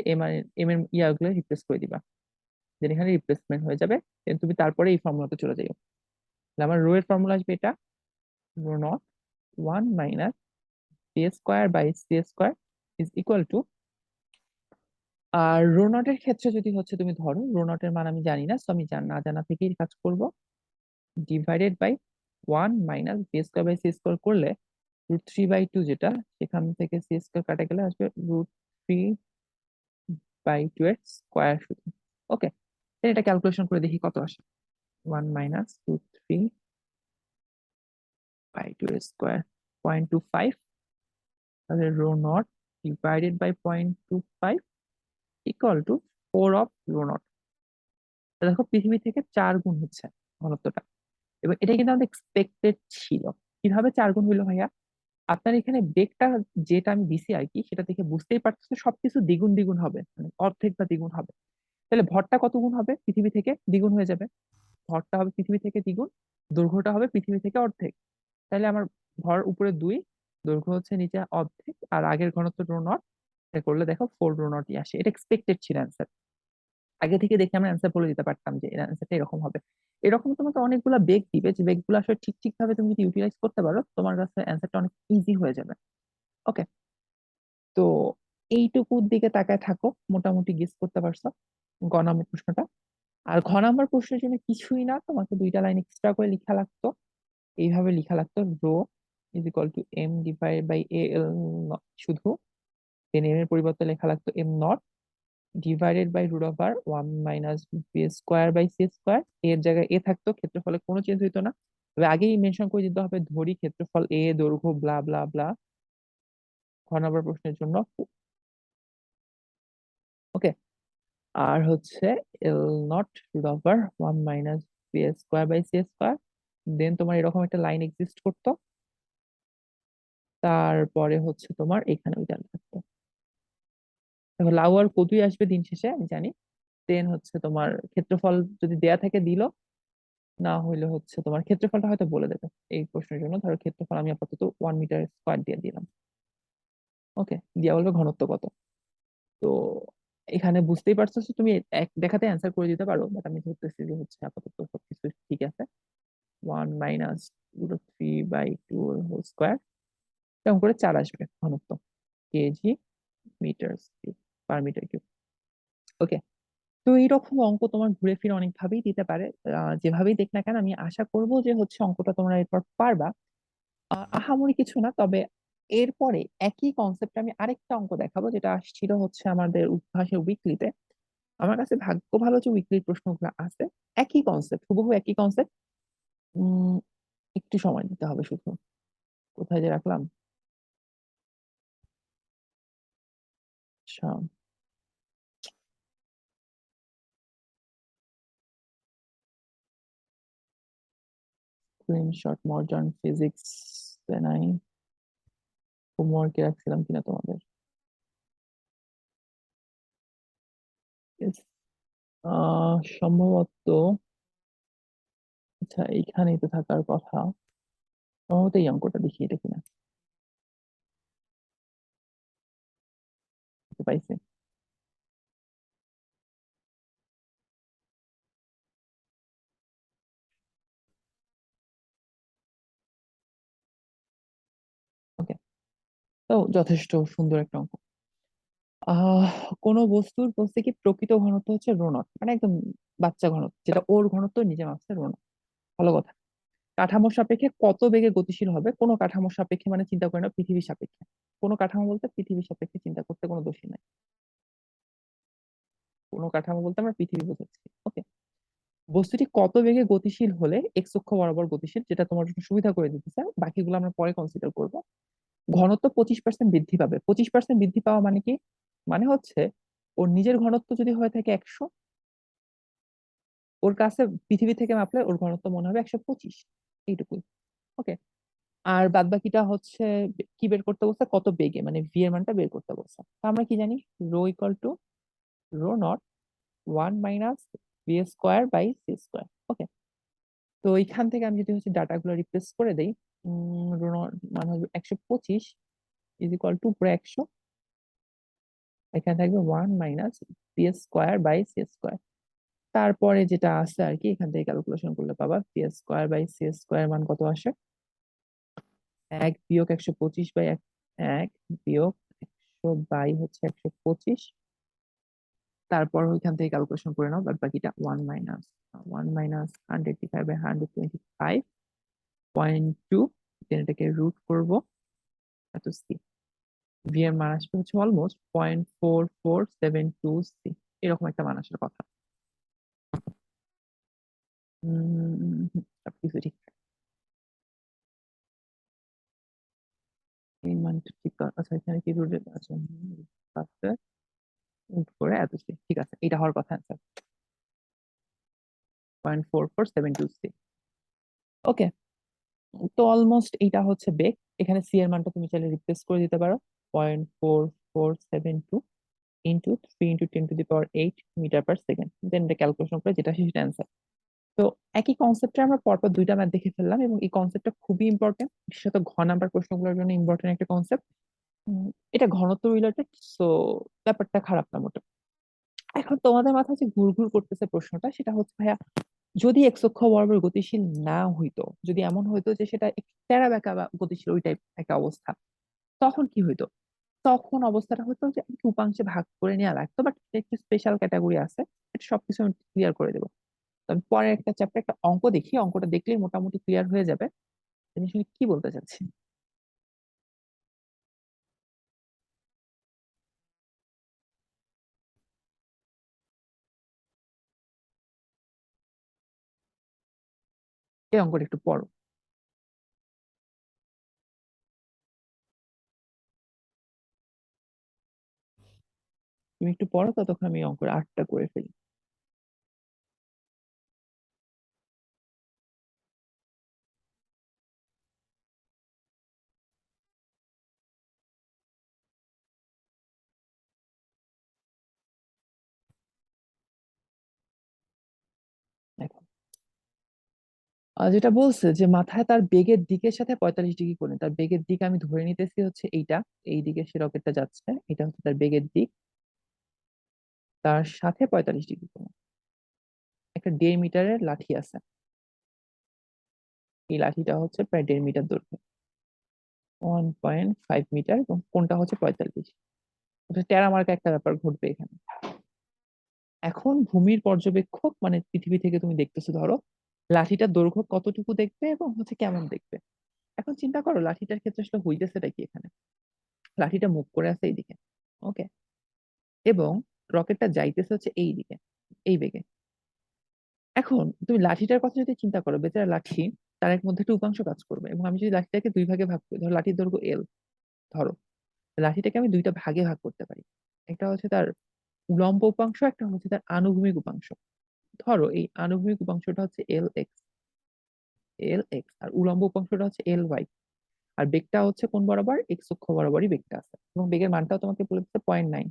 এম এর ইয়াগুলো রিপ্লেস করে দিবা, দেন এখানে রিপ্লেসমেন্ট হয়ে যাবে। দেন তুমি তারপরে এই ফর্মুলাতে চলে যাও। তাহলে আমার রো এর ফর্মুলা আসবে এটা, ρ0 1 minus B square by C square is equal to. আর রো নটের ক্ষেত্রে যদি হচ্ছে তুমি ধরো, রো নটের মান আমি জানি না, তো আমি না জানা থেকেই কাজ করব। Divided by 1 minus B square by C square করলে √3/2, যেটা সেখান থেকে সি স্কোয়ার কাটা গেলে আসবে √3/2 এর স্কোয়ার শুধু। ওকে, এটা ক্যালকুলেশন করে দেখি কত আসে। 1 মাইনাস √3/2 এর স্কোয়ার 0.25। তাহলে rho naught divided by 0.25 equal to 4 of ρ0। দেখো পৃথিবী থেকে 4 গুণ হচ্ছে ঘনত্বটা, এবং এটা কিন্তু আমাদের এক্সপেক্টেড ছিল। কিভাবে 4 গুণ হইলো ভাইয়া? আপনার এখানে বেগটা যেটা আমি দিছি আর কি, সেটা থেকে বুঝতেই পারতেছো সবকিছু দ্বিগুণ দ্বিগুণ হবে, মানে অর্ধেক বা দ্বিগুণ হবে। তাহলে ভরটা কত গুণ হবে? পৃথিবী থেকে দ্বিগুণ হয়ে যাবে। ভরটা হবে পৃথিবী থেকে দ্বিগুণ, দৈর্ঘ্যটা হবে পৃথিবী থেকে অর্ধেক। তাহলে আমার ভর উপরে 2, দৈর্ঘ্য হচ্ছে নিচে অর্ধেক, আর আগের ঘনত্ব ρ0, এটা করলে দেখো 4 ρ0ই আসে। এটা এক্সপেক্টেড ছিল অ্যান্সার। আগে থেকে দেখে আমরা অ্যান্সার বলে দিতে পারতাম যে এর অ্যান্সারটা এরকম হবে। এরকম তোমাকে অনেকগুলা বেগ দিবে, যে বেগগুলো আসলে ঠিক ঠিক ভাবে তুমি যদি ইউটিলাইজ করতে পারো, তোমার কাছে অ্যান্সারটা অনেক ইজি হয়ে যাবে। ওকে। তো এইটুকুর দিকে তাকায় থাকো, মোটামুটি গেস করতে পারছো গ নম্বর প্রশ্নটা। আর ঘ নম্বর প্রশ্নের জন্য কিছুই না, তোমাকে দুইটা লাইন এক্সট্রা করে লেখা লাগতো। এইভাবে লেখা লাগতো, rho is equal to m divide by al শুধু। দেন এম এর পরিবর্তে লেখা লাগতো m0 divided by √1 minus B square by C square. এর জায়গায় এ থাকতো, ক্ষেত্রফলে কোনো চেঞ্জ হইতো না। তবে আগেই মেনশন করে দিতে হবে, ধরি ক্ষেত্রফল এ, দৈর্ঘ্য ব্লা ব্লা ব্লা। খ নম্বর প্রশ্নের জন্য। ওকে। আর হচ্ছে l0 √1 minus B square by C square. Then তোমার এরকম একটা লাইন এক্সিস্ট করতো, তারপরে হচ্ছে তোমার এখানে ওইটা থাকতো। দেখো লাউ আর কতই আসবে দিন শেষে আমি জানি। দেন হচ্ছে তোমার ক্ষেত্রফল যদি দেয়া থাকে দিল, না হইলে হচ্ছে তোমার ক্ষেত্রফলটা হয়তো বলে দেবে এই প্রশ্নের জন্য। ধরো ক্ষেত্রফল আমি আপাতত 1 মিটার স্কোয়ার দিয়ে দিলাম। ওকে, দিয়া বলবে ঘনত্ব কত। তো এখানে বুঝতেই পারছো যে তুমি এক দেখাতে অ্যান্সার করে দিতে পারো, বাট আমি ধরতেছি যে হচ্ছে আপাতত সবকিছু ঠিক আছে। 1 - √3/2 হোল স্কোয়ার, এরকম করে 4 আসবে ঘনত্ব, KG metre cube per metre cube. Okay. তো এইরকম অঙ্ক তোমার ঘুরে ফিরে অনেক ভাবেই দিতে পারে। যেভাবেই দেখ না কেন, আমি আশা করবো যে হচ্ছে অঙ্কটা তোমরা এরপর পারবা। আহামরি কিছু না, তবে এরপরে একই কনসেপ্ট আমি আরেকটা অঙ্ক দেখাবো, যেটা আসছিল হচ্ছে আমাদের উদ্ভাসের উইকলিতে। আমার কাছে ভাগ্য ভালো যে উইকলি প্রশ্নগুলো আছে। একই কনসেপ্ট, হুবহু একই কনসেপ্ট। উম একটু সময় দিতে হবে শুধু। কোথায় যে রাখলাম? আচ্ছা, screenshot, modern physics, then I হোমওয়ার্কে রাখছিলাম কিনা তোমাদের। Yes. সম্ভবত, আচ্ছা এইখানেই তো থাকার কথা। সম্ভবত এই অঙ্কটা দেখি, এটা কিনা পাইছি। ওকে, তো যথেষ্ট সুন্দর একটা অঙ্ক। আহ কোন বস্তুর বলতে কি প্রকৃত ঘনত্ব হচ্ছে রো নট, মানে একদম বাচ্চা ঘনত্ব, যেটা ওর ঘনত্ব নিজে মাপছে রো নট। ভালো কথা। কাঠামোর সাপেক্ষে কত বেগে গতিশীল হবে? কোনো কাঠামোর সাপেক্ষে মানে চিন্তা করে না পৃথিবীর সাপেক্ষে। কোনো কাঠামো বলতে পৃথিবীর সাপেক্ষে চিন্তা করতে কোনো দোষী নাই। কোনো কাঠামো বলতে আমরা পৃথিবী বোঝাচ্ছি। ওকে। বস্তুটি কত বেগে গতিশীল হলে এক্স অক্ষ বরাবর গতিশীল, যেটা তোমার জন্য সুবিধা করে দিতেছে, বাকিগুলো আমরা পরে কনসিডার করব। ঘনত্ব 25% বৃদ্ধি পাবে। 25% বৃদ্ধি পাওয়া মানে কি? মানে হচ্ছে ওর নিজের ঘনত্ব যদি হয়ে থাকে 100, ওর কাছে পৃথিবী থেকে মাপলে ওর ঘনত্ব মনে হবে 125, এইটুকুই। ওকে। আর বাদ বাকিটা হচ্ছে কি বের করতে বলছে? কত বেগে, মানে ভি এর মানটা বের করতে বলছে। তো আমরা কি জানি? Rho equal to rho naught 1 - V square by C square. Okay. তো এইখান থেকে আমি যদি হচ্ছে ডাটাগুলো রিপ্লেস করে দেই, রো নট মান হবে 125 ইজ ইকুয়াল টু পুরো 100, এখানে থাকবে 1 - P square by C square. তারপরে যেটা আছে আর কি, এখান থেকে ক্যালকুলেশন করলে পাবা P square by C square মান কত আসে। 1 - 125 বাই 1 - 125 তারপর ওইখান থেকে ক্যালকুলেশন করে নাও বাদ বাকিটা। ওয়ান মাইনাস 125/125.2, দেন এটাকে রুট করবো এত সি। ভি এর মান আসবে হচ্ছে অলমোস্ট 0.4472 সি, এরকম একটা মান আসার কথা। সবকিছু ঠিক। এই মানটা ঠিক আচ্ছা, এখানে কি রুট আছে? আছে, রুট করে এত সি, ঠিক আছে, এটা হওয়ার কথা অ্যান্সার। 0.4472 সি। ওকে। তো অলমোস্ট এইটা হচ্ছে বেগ। এখানে সি এর মানটা তুমি চাইলে রিপ্লেস করে দিতে পারো। 0.4472 ইন্টু 3 × 10⁸ মিটার পার সেকেন্ড, দেন এটা ক্যালকুলেশন করে যেটা আসে সেটা অ্যান্সার। তো একই কনসেপ্টে আমরা পরপর দুইটা ম্যাথ দেখে ফেললাম, এবং এই কনসেপ্টটা খুবই ইম্পর্টেন্ট, বিশেষত ঘ নাম্বার প্রশ্নগুলোর জন্য ইম্পর্টেন্ট একটা কনসেপ্ট। এটা ঘনত্ব রিলেটেড, সো ব্যাপারটা খারাপ না মোটেও। এখন তোমাদের মাথায় যে ঘুরঘুর করতেছে প্রশ্নটা, সেটা হচ্ছে ভাইয়া, যদি এক্স অক্ষ বরাবর গতিশীল না হইতো, যদি এমন হইতো যে সেটা একটু টেরা বেঁকা বা গতিশীল ওই টাইপ একটা অবস্থা, তখন কি হইতো? তখন অবস্থাটা হতো যে আমাকে উপাংশে ভাগ করে নেওয়া লাগতো, বাট একটু স্পেশাল ক্যাটাগরি আছে, এটা সবকিছু আমি ক্লিয়ার করে দেবো। তো আমি পরের একটা চ্যাপ্টার একটা অঙ্ক দেখি, অঙ্কটা দেখলেই মোটামুটি ক্লিয়ার হয়ে যাবে জিনিস আমি কি বলতে চাচ্ছি। এই অঙ্কটা একটু পড়ো। তুমি একটু পড়ো, ততক্ষণ আমি অঙ্কের আর্টটা করে ফেলি। দেখো, যেটা বলছে যে মাথায় তার বেগের দিকের সাথে 45 ডিগ্রি কোণে, তার বেগের দিক আমি ধরে নিতেছি হচ্ছে এইটা, এই দিকে সে রকেটটা যাচ্ছে, এটা হচ্ছে তার বেগের দিক, তার সাথে 45 ডিগ্রি কোণে একটা 1.5 মিটারের লাঠি আছে। এই লাঠিটা হচ্ছে প্রায় 1.5 মিটার দৈর্ঘ্য, 1.5 মিটার, এবং কোনটা হচ্ছে 45। ওটা টেরা মার্কা একটা ব্যাপার ঘটবে এখানে। এখন ভূমির পর্যবেক্ষক মানে পৃথিবী থেকে তুমি দেখতেছো, ধরো লাঠিটার দৈর্ঘ্য কতটুকু দেখবে এবং হচ্ছে কেমন দেখবে। এখন চিন্তা করো লাঠিটার ক্ষেত্রে আসলে হইতেছেটা কি এখানে। লাঠিটা মুভ করে আছে এইদিকে, ওকে, এবং রকেটটা যাইতেছে হচ্ছে এই দিকে, এই বেগে। এখন তুমি লাঠিটার কথা যদি চিন্তা করো, বেচারা লাঠি, তার এক মধ্যে একটা উপাংশ কাজ করবে, এবং আমি যদি লাঠিটাকে দুই ভাগে ভাগ করি, ধরো লাঠির দৈর্ঘ্য এল, ধরো লাঠিটাকে আমি দুইটা ভাগে ভাগ করতে পারি। একটা হচ্ছে তার উলম্ব উপাংশ, একটা হচ্ছে তার আনুভূমিক উপাংশ। ধরো এই আনুভূমিক উপাংশটা হচ্ছে এল এক্স, আর উলম্ব উপাংশটা হচ্ছে এল ওয়াই। আর বেগটা হচ্ছে কোন বরাবর, এক্স অক্ষ বরাবরই বেগটা আছে, এবং বেগের মানটাও তোমাকে বলে দিচ্ছে 0.9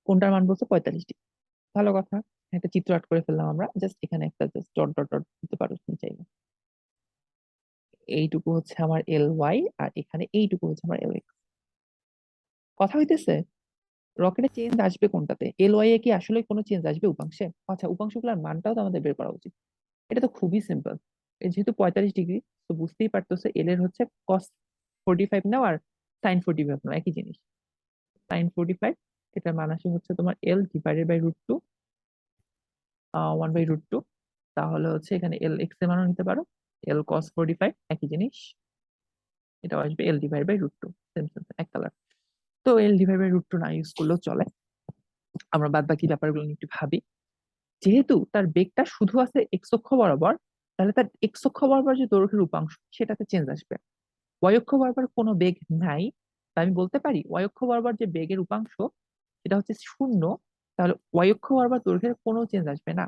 কোনটার মান বলছে 45 ডিগ্রি। ভালো কথা, একটা চিত্র আট করে ফেললাম আমরা, জাস্ট এখানে একটা জাস্ট ডট ডট ডট দিতে পারো তুমি চাইলে। এইটুকু হচ্ছে আমার এল ওয়াই, আর এখানে এইটুকু হচ্ছে আমার এল এক্স। কথা হইতেছে? রকেটে চেঞ্জ আসবে কোনটাতে, এল ওয়াই এ কি আসলে কোনো চেঞ্জ আসবে উপাংশে? আচ্ছা, উপাংশগুলোর মানটাও তো আমাদের বের করা উচিত। এটা তো খুবই সিম্পল। যেহেতু 45 ডিগ্রি, তো বুঝতেই পারতেছে এল এর হচ্ছে কস 45 নাও আর সাইন 45 নাও, একই জিনিস। sin 45, এটার মান আসে হচ্ছে তোমার এল ডিভাইডেড বাই √2, 1/√2। তাহলে হচ্ছে এখানে এল এক্স এর মানও নিতে পারো, এল কস 45 একই জিনিস। এটা আসবে এল ডিভাইড বাই √2, সেম সেম এক কালার। তো এল ডিভাইড বাই √2 না ইউজ করলেও চলে। আমরা বাদ বাকি ব্যাপারগুলো নিয়ে একটু ভাবি। যেহেতু তার বেগটা শুধু আছে এক্স অক্ষ বরাবর, তাহলে তার এক্স অক্ষ বরাবর যে দৈর্ঘ্যের উপাংশ সেটাতে চেঞ্জ আসবে। ওয়াই অক্ষ বরাবর কোনো বেগ নাই, তা আমি বলতে পারি ওয়াই অক্ষ বরাবর যে বেগের উপাংশ সেটা হচ্ছে 0। তাহলে ওয়াই অক্ষ বরাবর দৈর্ঘ্যের কোনো চেঞ্জ আসবে না।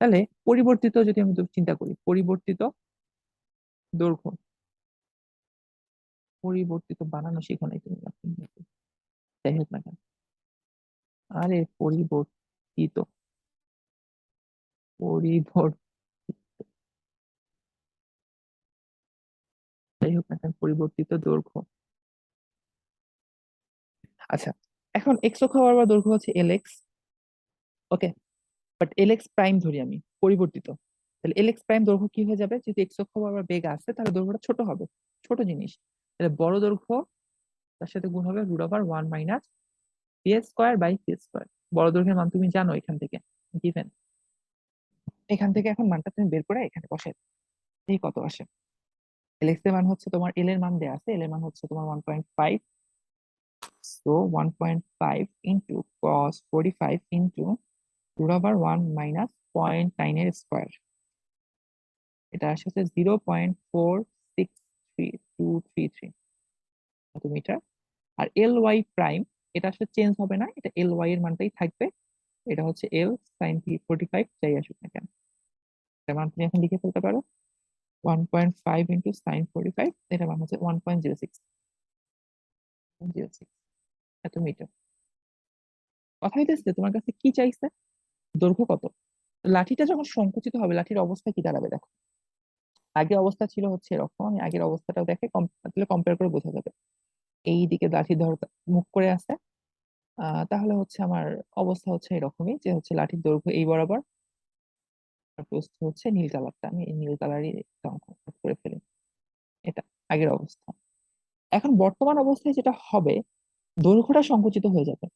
তাহলে পরিবর্তিত যদি আমি চিন্তা করি, পরিবর্তিত দৈর্ঘ্য, পরিবর্তিত বানানো শিখো নাই তুমি, যাই হোক না কেন, আরে পরিবর্তিত, পরিবর্তিত, যাই হোক না কেন, পরিবর্তিত দৈর্ঘ্য। আচ্ছা, এখন এক্স অক্ষ বরাবর দৈর্ঘ্য হচ্ছে L X, okay. But L X prime ধরি আমি, পরিবর্তিত। তাহলে এল এক্স প্রাইম দৈর্ঘ্য কি হয়ে যাবে, যদি এক্স অক্ষ বরাবর বেগ আছে তাহলে দৈর্ঘ্যটা ছোট হবে, ছোট জিনিস। তাহলে বড় দৈর্ঘ্য তার সাথে গুণ হবে √1 - P square by C square. বড় দৈর্ঘ্যের মান তুমি জানো এখান থেকে, গিভেন। এখান থেকে এখন মানটা তুমি বের করে এখানে বসে এই কত আসে। এল এক্স এর মান হচ্ছে তোমার, এল এর মান দেওয়া আছে, এল এর মান হচ্ছে তোমার 1.5। সো 1.5 ইন্টু কস 45 ইন্টু √1 - 0.9 এর স্কোয়ার। এটা আসে হচ্ছে 0.463 মিটার। আর এল ওয়াই প্রাইম, এটা আসলে চেঞ্জ হবে না, এটা এল ওয়াই এর মানটাই থাকবে। এটা হচ্ছে এল সাইন 45 যাই আসুক না কেন, এটা মান তুমি এখন লিখে ফেলতে পারো। 1.5 ইন্টু সাইন 45, এটা মান হচ্ছে 1.06 এত মিটার। কথা হইতেছে তোমার কাছে কি চাইছে, দৈর্ঘ্য কত। লাঠিটা যখন সংকুচিত হবে লাঠির অবস্থা কি দাঁড়াবে দেখো। আগে অবস্থা ছিল হচ্ছে এরকম, আমি আগের অবস্থাটাও দেখে তাহলে কম্পেয়ার করে বোঝা যাবে। এই দিকে লাঠি ধর মুখ করে আছে, তাহলে হচ্ছে আমার অবস্থা হচ্ছে এরকমই, যে হচ্ছে লাঠির দৈর্ঘ্য এই বরাবর, আর প্রস্থ হচ্ছে নীল কালারটা, আমি এই নীল কালারই একটা অঙ্ক করে ফেলি। এটা আগের অবস্থা। এখন বর্তমান অবস্থায় যেটা হবে, দৈর্ঘ্যটা সংকুচিত হয়ে যাবে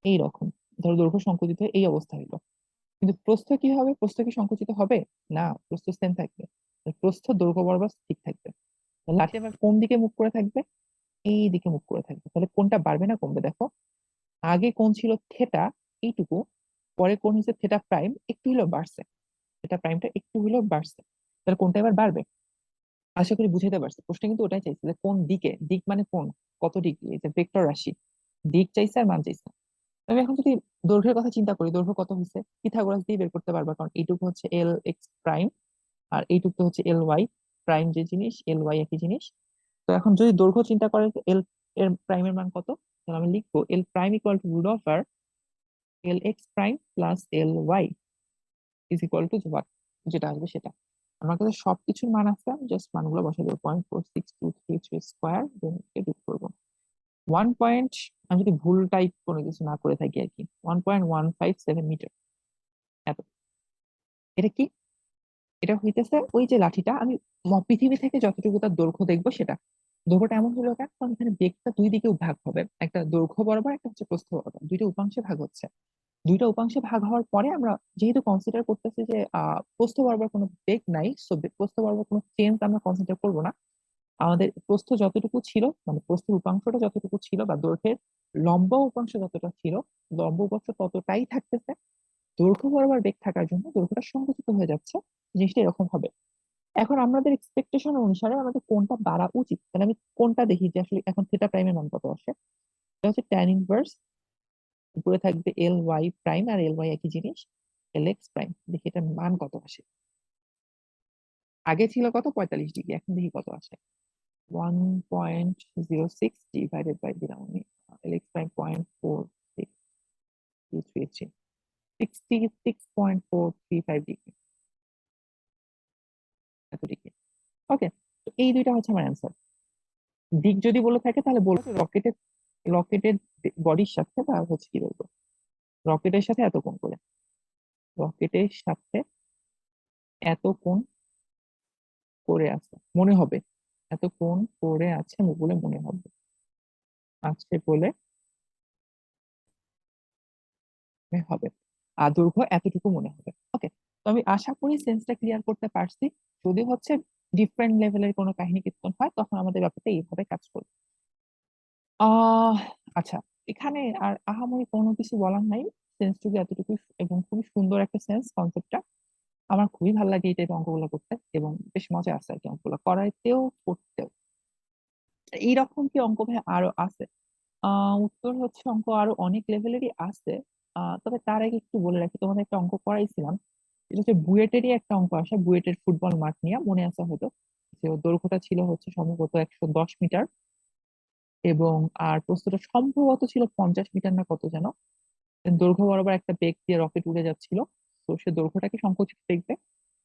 এই রকম। ধরো দৈর্ঘ্য সংকুচিত হয়ে এই অবস্থা হলো, কিন্তু প্রস্থ কি হবে, প্রস্থ কি সংকুচিত হবে? না, প্রস্থ সেম থাকবে। প্রস্থ দৈর্ঘ্য বরাবর ঠিক থাকবে। লাঠি আবার কোন দিকে মুখ করে থাকবে, এই দিকে মুখ করে থাকবে। তাহলে কোনটা বাড়বে না কমবে দেখো। আগে কোন ছিল থেটা, এইটুকু, পরে কোন হচ্ছে থেটা প্রাইম, একটু হলেও বাড়ছে, থেটা প্রাইমটা একটু হলেও বাড়ছে। তাহলে কোনটা এবার বাড়বে? আশা করি বুঝাইতে পারছি, প্রশ্ন কিন্তু ওটাই চাইছে যে কোন দিকে, দিক মানে কোন, কত ডিগ্রি, এই যে ভেক্টর রাশি, দিক চাইছে আর মান চাইছে। আমি এখন যদি দৈর্ঘ্যের কথা চিন্তা করি, দৈর্ঘ্য কত হয়েছে পিথাগোরাস দিয়ে বের করতে পারবা, কারণ এইটুকু হচ্ছে এল এক্স প্রাইম, আর এইটুকু হচ্ছে এল ওয়াই প্রাইম, যে জিনিস এল ওয়াই একই জিনিস। তো এখন যদি দৈর্ঘ্য চিন্তা করেন, এল এর প্রাইমের মান কত, তাহলে আমি লিখবো L prime equal to √, L X prime plus L Y is equal to what, যেটা আসবে সেটা। আমার কাছে সবকিছুর মান আছে, আমি জাস্ট মানগুলো বসাই দেবো। 0.4623 স্কোয়ার, দেন রুট করবো 1. আমি যদি ভুল টাইপ কোনো কিছু না করে থাকি আর কি, 1.157 মিটার। এত, এটা কি, এটা হইতেছে ওই যে লাঠিটা, আমি পৃথিবী থেকে যতটুকু তার দৈর্ঘ্য দেখবো সেটা। দৈর্ঘ্যটা এমন হলো কেন, কারণ এখানে বেগটা দুই দিকে ভাগ হবে, একটা দৈর্ঘ্য বরাবর, একটা হচ্ছে প্রস্থ বরাবর, দুইটা উপাংশে ভাগ হচ্ছে। দুইটা উপাংশে ভাগ হওয়ার পরে আমরা যেহেতু কনসিডার করতেছি যে প্রস্থ বরাবর কোনো বেগ নাই, সো প্রস্থ বরাবর কোনো চেঞ্জ আমরা কনসিডার করবো না। আমাদের প্রস্থ যতটুকু ছিল, মানে প্রস্থের উপাংশটা যতটুকু ছিল, বা দৈর্ঘ্যের লম্ব উপাংশ যতটা ছিল, লম্ব উপাংশ ততটাই থাকতেছে। দৈর্ঘ্য বরাবর বেগ থাকার জন্য দৈর্ঘ্যটা সংকুচিত হয়ে যাচ্ছে, জিনিসটা এরকম হবে। এখন আমাদের এক্সপেকটেশন অনুসারে আমাদের কোনটা বাড়া উচিত, তাহলে আমি কোনটা দেখি যে আসলে এখন থিটা প্রাইমের মান কত আসে। এটা হচ্ছে ট্যান ইনভার্স, উপরে থাকবে এল ওয়াই প্রাইম, আর এল ওয়াই একই জিনিস, এল এক্স প্রাইম, দেখি এটার মান কত আসে। আগে ছিল কত, 45 ডিগ্রি, এখন দেখি কত আসে। 1.06 ডিভাইডেড বাই, দিলাম আমি এলএক্স বাই 0.4633, 66.435 ডিগ্রি, এত ডিগ্রি। ওকে, এই দুইটা হচ্ছে আমার অ্যান্সার। দিক যদি বলে থাকে তাহলে বলবো রকেটের, রকেটের বডির সাথে, বা হচ্ছে কি বলবো, রকেটের সাথে এত কোণ করে, রকেটের সাথে এত কোণ করে আছে মনে হবে, এত কোণ করে আছে বলে মনে হবে, আছে বলে মনে হবে, আর দৈর্ঘ্য এতটুকু মনে হবে। ওকে, তো আমি আশা করি সেন্সটা ক্লিয়ার করতে পারছি। যদি হচ্ছে ডিফারেন্ট লেভেলের কোনো কাহিনী কীর্তন হয় তখন আমাদের ব্যাপারটা এইভাবে কাজ করবে। আহ আচ্ছা, এখানে আর আহামরি কোনো কিছু বলার নাই, সেন্সটুকু এতটুকু, এবং খুবই সুন্দর একটা সেন্স কনসেপ্টটা। আমার খুবই ভালো লাগে এই টাইপের অঙ্কগুলো করতে, এবং বেশ মজা আছে আর কি অঙ্কগুলো করাইতেও করতেও। এইরকম কি অঙ্ক ভাই আরো আছে? উত্তর হচ্ছে অঙ্ক আরো অনেক লেভেলেরই আছে। তবে তার আগে একটু বলে রাখি, তোমাদের একটা অঙ্ক করাইছিলাম, এটা হচ্ছে বুয়েটেরই একটা অঙ্ক আসে, বুয়েটের ফুটবল মাঠ নিয়ে, মনে আছে হয়তো, যে ওর দৈর্ঘ্যটা ছিল হচ্ছে সম্ভবত 110 মিটার, এবং আর প্রস্থটা সম্ভবত ছিল 50 মিটার না কত যেন। দৈর্ঘ্য বরাবর একটা বেগ দিয়ে রকেট উড়ে যাচ্ছিল। তো সে দৈর্ঘ্যটাকে সংকুচিত দেখবে,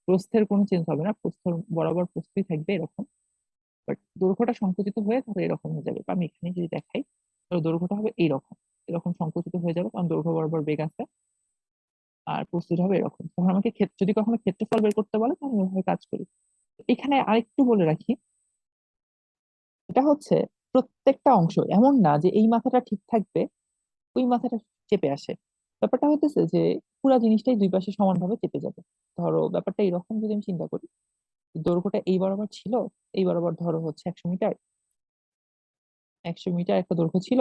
প্রস্থের কোনো চেঞ্জ হবে না, প্রস্থ বরাবর প্রস্থই থাকবে এরকম, বাট দৈর্ঘ্যটা সংকুচিত হয়ে ধরো এরকম হয়ে যাবে। বা আমি এখানে যদি দেখাই, তাহলে দৈর্ঘ্যটা হবে এইরকম, এরকম সংকুচিত হয়ে যাবে, কারণ দৈর্ঘ্য বরাবর বেগ আছে, আর প্রস্থটা হবে এরকম। তখন আমাকে যদি কখনো ক্ষেত্রফল বের করতে বলে তাহলে আমি ওইভাবে কাজ করি। এখানে আরেকটু বলে রাখি, এটা হচ্ছে প্রত্যেকটা অংশ এমন না যে এই মাথাটা ঠিক থাকবে ওই মাথাটা চেপে আসে। ব্যাপারটা হতেছে যে পুরো জিনিসটাই দুই পাশে সমানভাবে চেপে যাবে। ধরো ব্যাপারটা এরকম, যদি আমি চিন্তা করি, দৈর্ঘ্যটা এই বরাবর ছিল, এই বরাবর ধরো হচ্ছে 100 মিটার, 100 মিটার একটা দৈর্ঘ্য ছিল,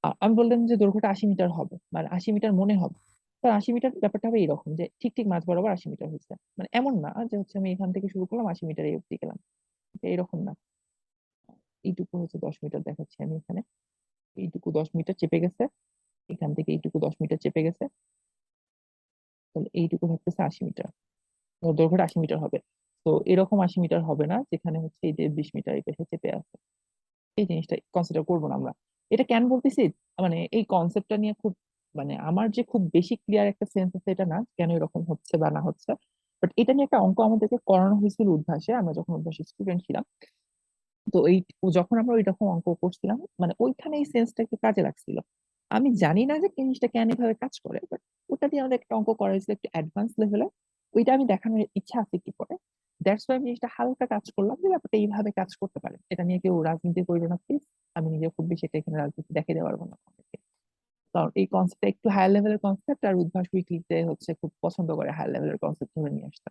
আর আমি বললাম যে দৈর্ঘ্যটা 80 মিটার হবে, মানে 80 মিটার মনে হবে। তো 80 মিটার ব্যাপারটা হবে এরকম, যে ঠিক ঠিক মাঝ বরাবর 80 মিটার হচ্ছে, মানে এমন না যে হচ্ছে আমি এখান থেকে শুরু করলাম 80 মিটার এই অব্দি গেলাম, এরকম না। এইটুকু হচ্ছে 10 মিটার দেখাচ্ছি আমি এখানে, এইটুকু 10 মিটার চেপে গেছে, এখান থেকে এইটুকু 10 মিটার চেপে গেছে, তাহলে এইটুকু থাকতেছে 80 মিটার, দৈর্ঘ্যটা 80 মিটার হবে। তো এরকম 80 মিটার হবে না যেখানে হচ্ছে এই যে 20 মিটার এই পাশে চেপে আছে, এই জিনিসটা কনসিডার করবো না আমরা। এটা কেন বলতেছি, মানে এই কনসেপ্টটা নিয়ে খুব, মানে আমার যে খুব বেশি ক্লিয়ার একটা সেন্স আছে এটা না, কেন এরকম হচ্ছে বা না হচ্ছে, বাট এটা নিয়ে একটা অঙ্ক আমাদেরকে করানো হয়েছিল উদ্ভাসে, আমরা যখন উদ্ভাসী স্টুডেন্ট ছিলাম। তো এই যখন আমরা ওই রকম অঙ্ক করছিলাম, মানে ওইখানে এই সেন্সটা একটু কাজে লাগছিল। আমি জানি না যে জিনিসটা কেন এভাবে কাজ করে, বাট ওটা দিয়ে আমাদের একটা অঙ্ক করা হয়েছিল একটু অ্যাডভান্স লেভেলে, ওইটা আমি দেখানোর ইচ্ছা আছে কি পরে। দ্যাটস ওয়াই আমি জিনিসটা হালকা কাজ করলাম, যে ব্যাপারটা এইভাবে কাজ করতে পারে। এটা নিয়ে কেউ রাজনীতি করবে না প্লিজ, আমি নিজে খুব বেশি এটা এখানে রাজনীতি দেখে দেওয়ার পারবো না আপনাকে। কারণ এই কনসেপ্টটা একটু হায়ার লেভেলের কনসেপ্ট, আর উদ্ভাস উইকলিতে হচ্ছে খুব পছন্দ করে হায়ার লেভেলের কনসেপ্ট ধরে নিয়ে আসতে।